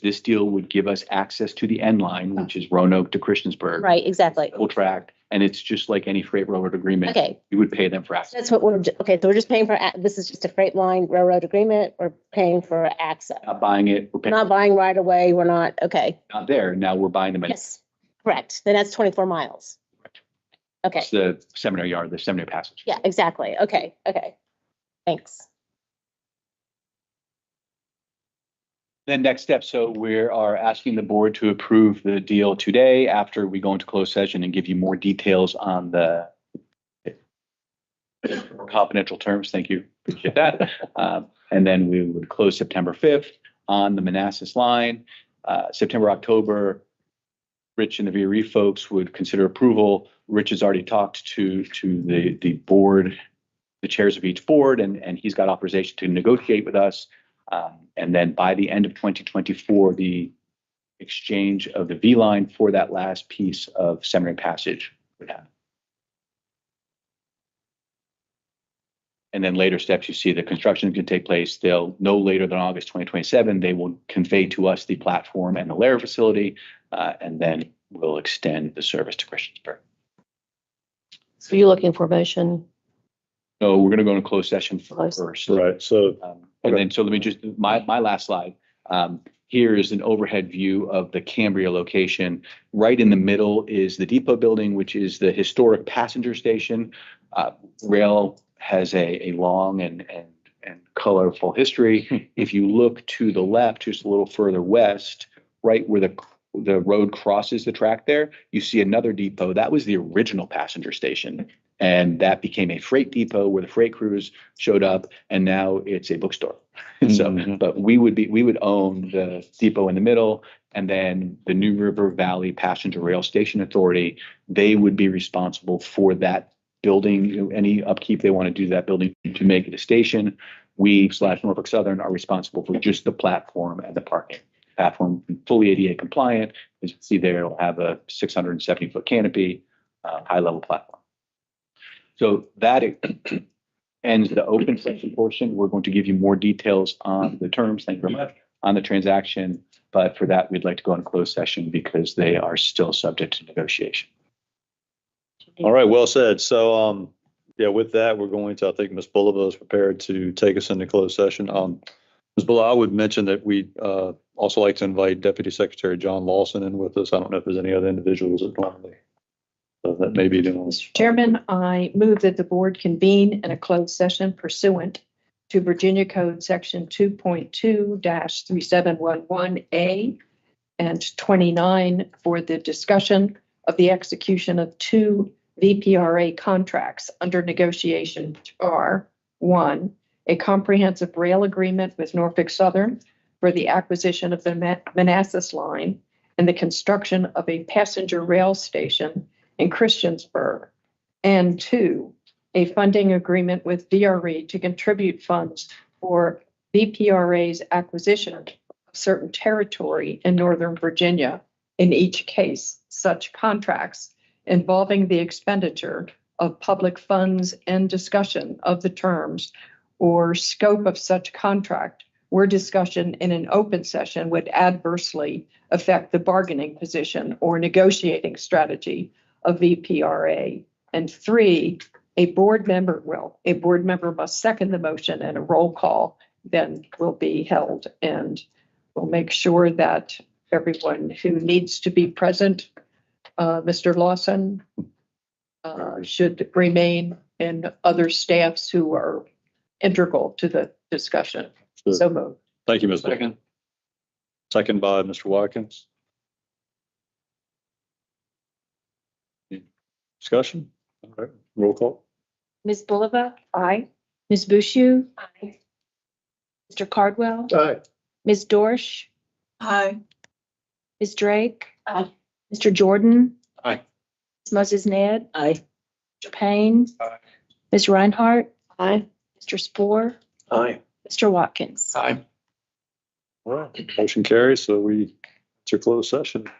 this deal would give us access to the N line, which is Roanoke to Christiansburg. right, exactly. Double tracked, and it's just like any freight railroad agreement. Okay. You would pay them for access. That's what okay, so we're just paying for, this is just a freight line railroad agreement, we're paying for access. Not buying it. We're We're paying not buying right away, we're not, okay, not there. Now we're buying them. yes, correct, then that's 24 miles. Okay, It's the seminary yard, the seminary passage. yeah, exactly, okay, thanks. Then next step, so we are asking the board to approve the deal today after we go into closed session and give you more details on the confidential terms. Thank you. Appreciate that. And then we would close September 5th on the Manassas line. September, October, Rich and the VRE folks would consider approval. Rich has already talked to the board, the chairs of each board, and he's got authorization to negotiate with us. And then by the end of 2024, the exchange of the V line for that last piece of seminary passage would happen. And then later steps, you see the construction can take place. They'll no later than August 2027. They will convey to us the platform and the layer facility, and then we'll extend the service to Christiansburg. So you're looking for motion? No, we're going to go into closed session first. Right, so. And then, so let me just, my last slide. Here is an overhead view of the Cambria location. Right in the middle is the depot building, which is the historic passenger station. Rail has a long and colorful history. If you look to the left, just a little further west, right where the road crosses the track there, you see another depot. That was the original passenger station. And that became a freight depot where the freight crews showed up, and now it's a bookstore. So, but we would own the depot in the middle, and then the New River Valley Passenger Rail Station Authority, they would be responsible for that building, any upkeep they want to do to that building to make it a station. We / Norfolk Southern are responsible for just the platform and the parking. Platform fully ADA compliant. As you can see there, it'll have a 670-foot canopy, high level platform. So that ends the open session portion. We're going to give you more details on the terms, thank you very much, on the transaction. But for that, we'd like to go into closed session because they are still subject to negotiation. All right, well said. So Yeah, with that, we're going to, I think Ms. Bulova is prepared to take us into closed session. Ms. Bulova, I would mention that we also like to invite Deputy Secretary John Lawson in with us. I don't know if there's any other individuals that normally, that may be doing. Mr. Chairman, I move that the board convene in a closed session pursuant to Virginia Code Section 2.2-3711A and 29 for the discussion of the execution of 2 VPRA contracts under negotiation, which are 1, a comprehensive rail agreement with Norfolk Southern for the acquisition of the Manassas line and the construction of a passenger rail station in Christiansburg, and 2, a funding agreement with VRE to contribute funds for VPRA's acquisition of certain territory in Northern Virginia. In each case, such contracts involving the expenditure of public funds and discussion of the terms or scope of such contract where discussion in an open session would adversely affect the bargaining position or negotiating strategy of VPRA. And 3, a board member must second the motion, and a roll call then will be held. And we'll make sure that everyone who needs to be present, Mr. Lawson, should remain, and other staffs who are integral to the discussion. Sure. So moved. Thank you, Ms. Bulova. Second by Mr. Watkins. Discussion? All right, roll call. Ms. Bulova? Aye. Ms. Bushu? Aye. Mr. Cardwell? Aye. Ms. Dorsch? Aye. Ms. Drake? Aye. Mr. Jordan? Aye. Ms. Moses Ned? Aye. Mr. Payne? Aye. Ms. Reinhardt? Aye. Mr. Spore? Aye. Mr. Watkins? Aye. All right, motion carries. So we, it's your closed session.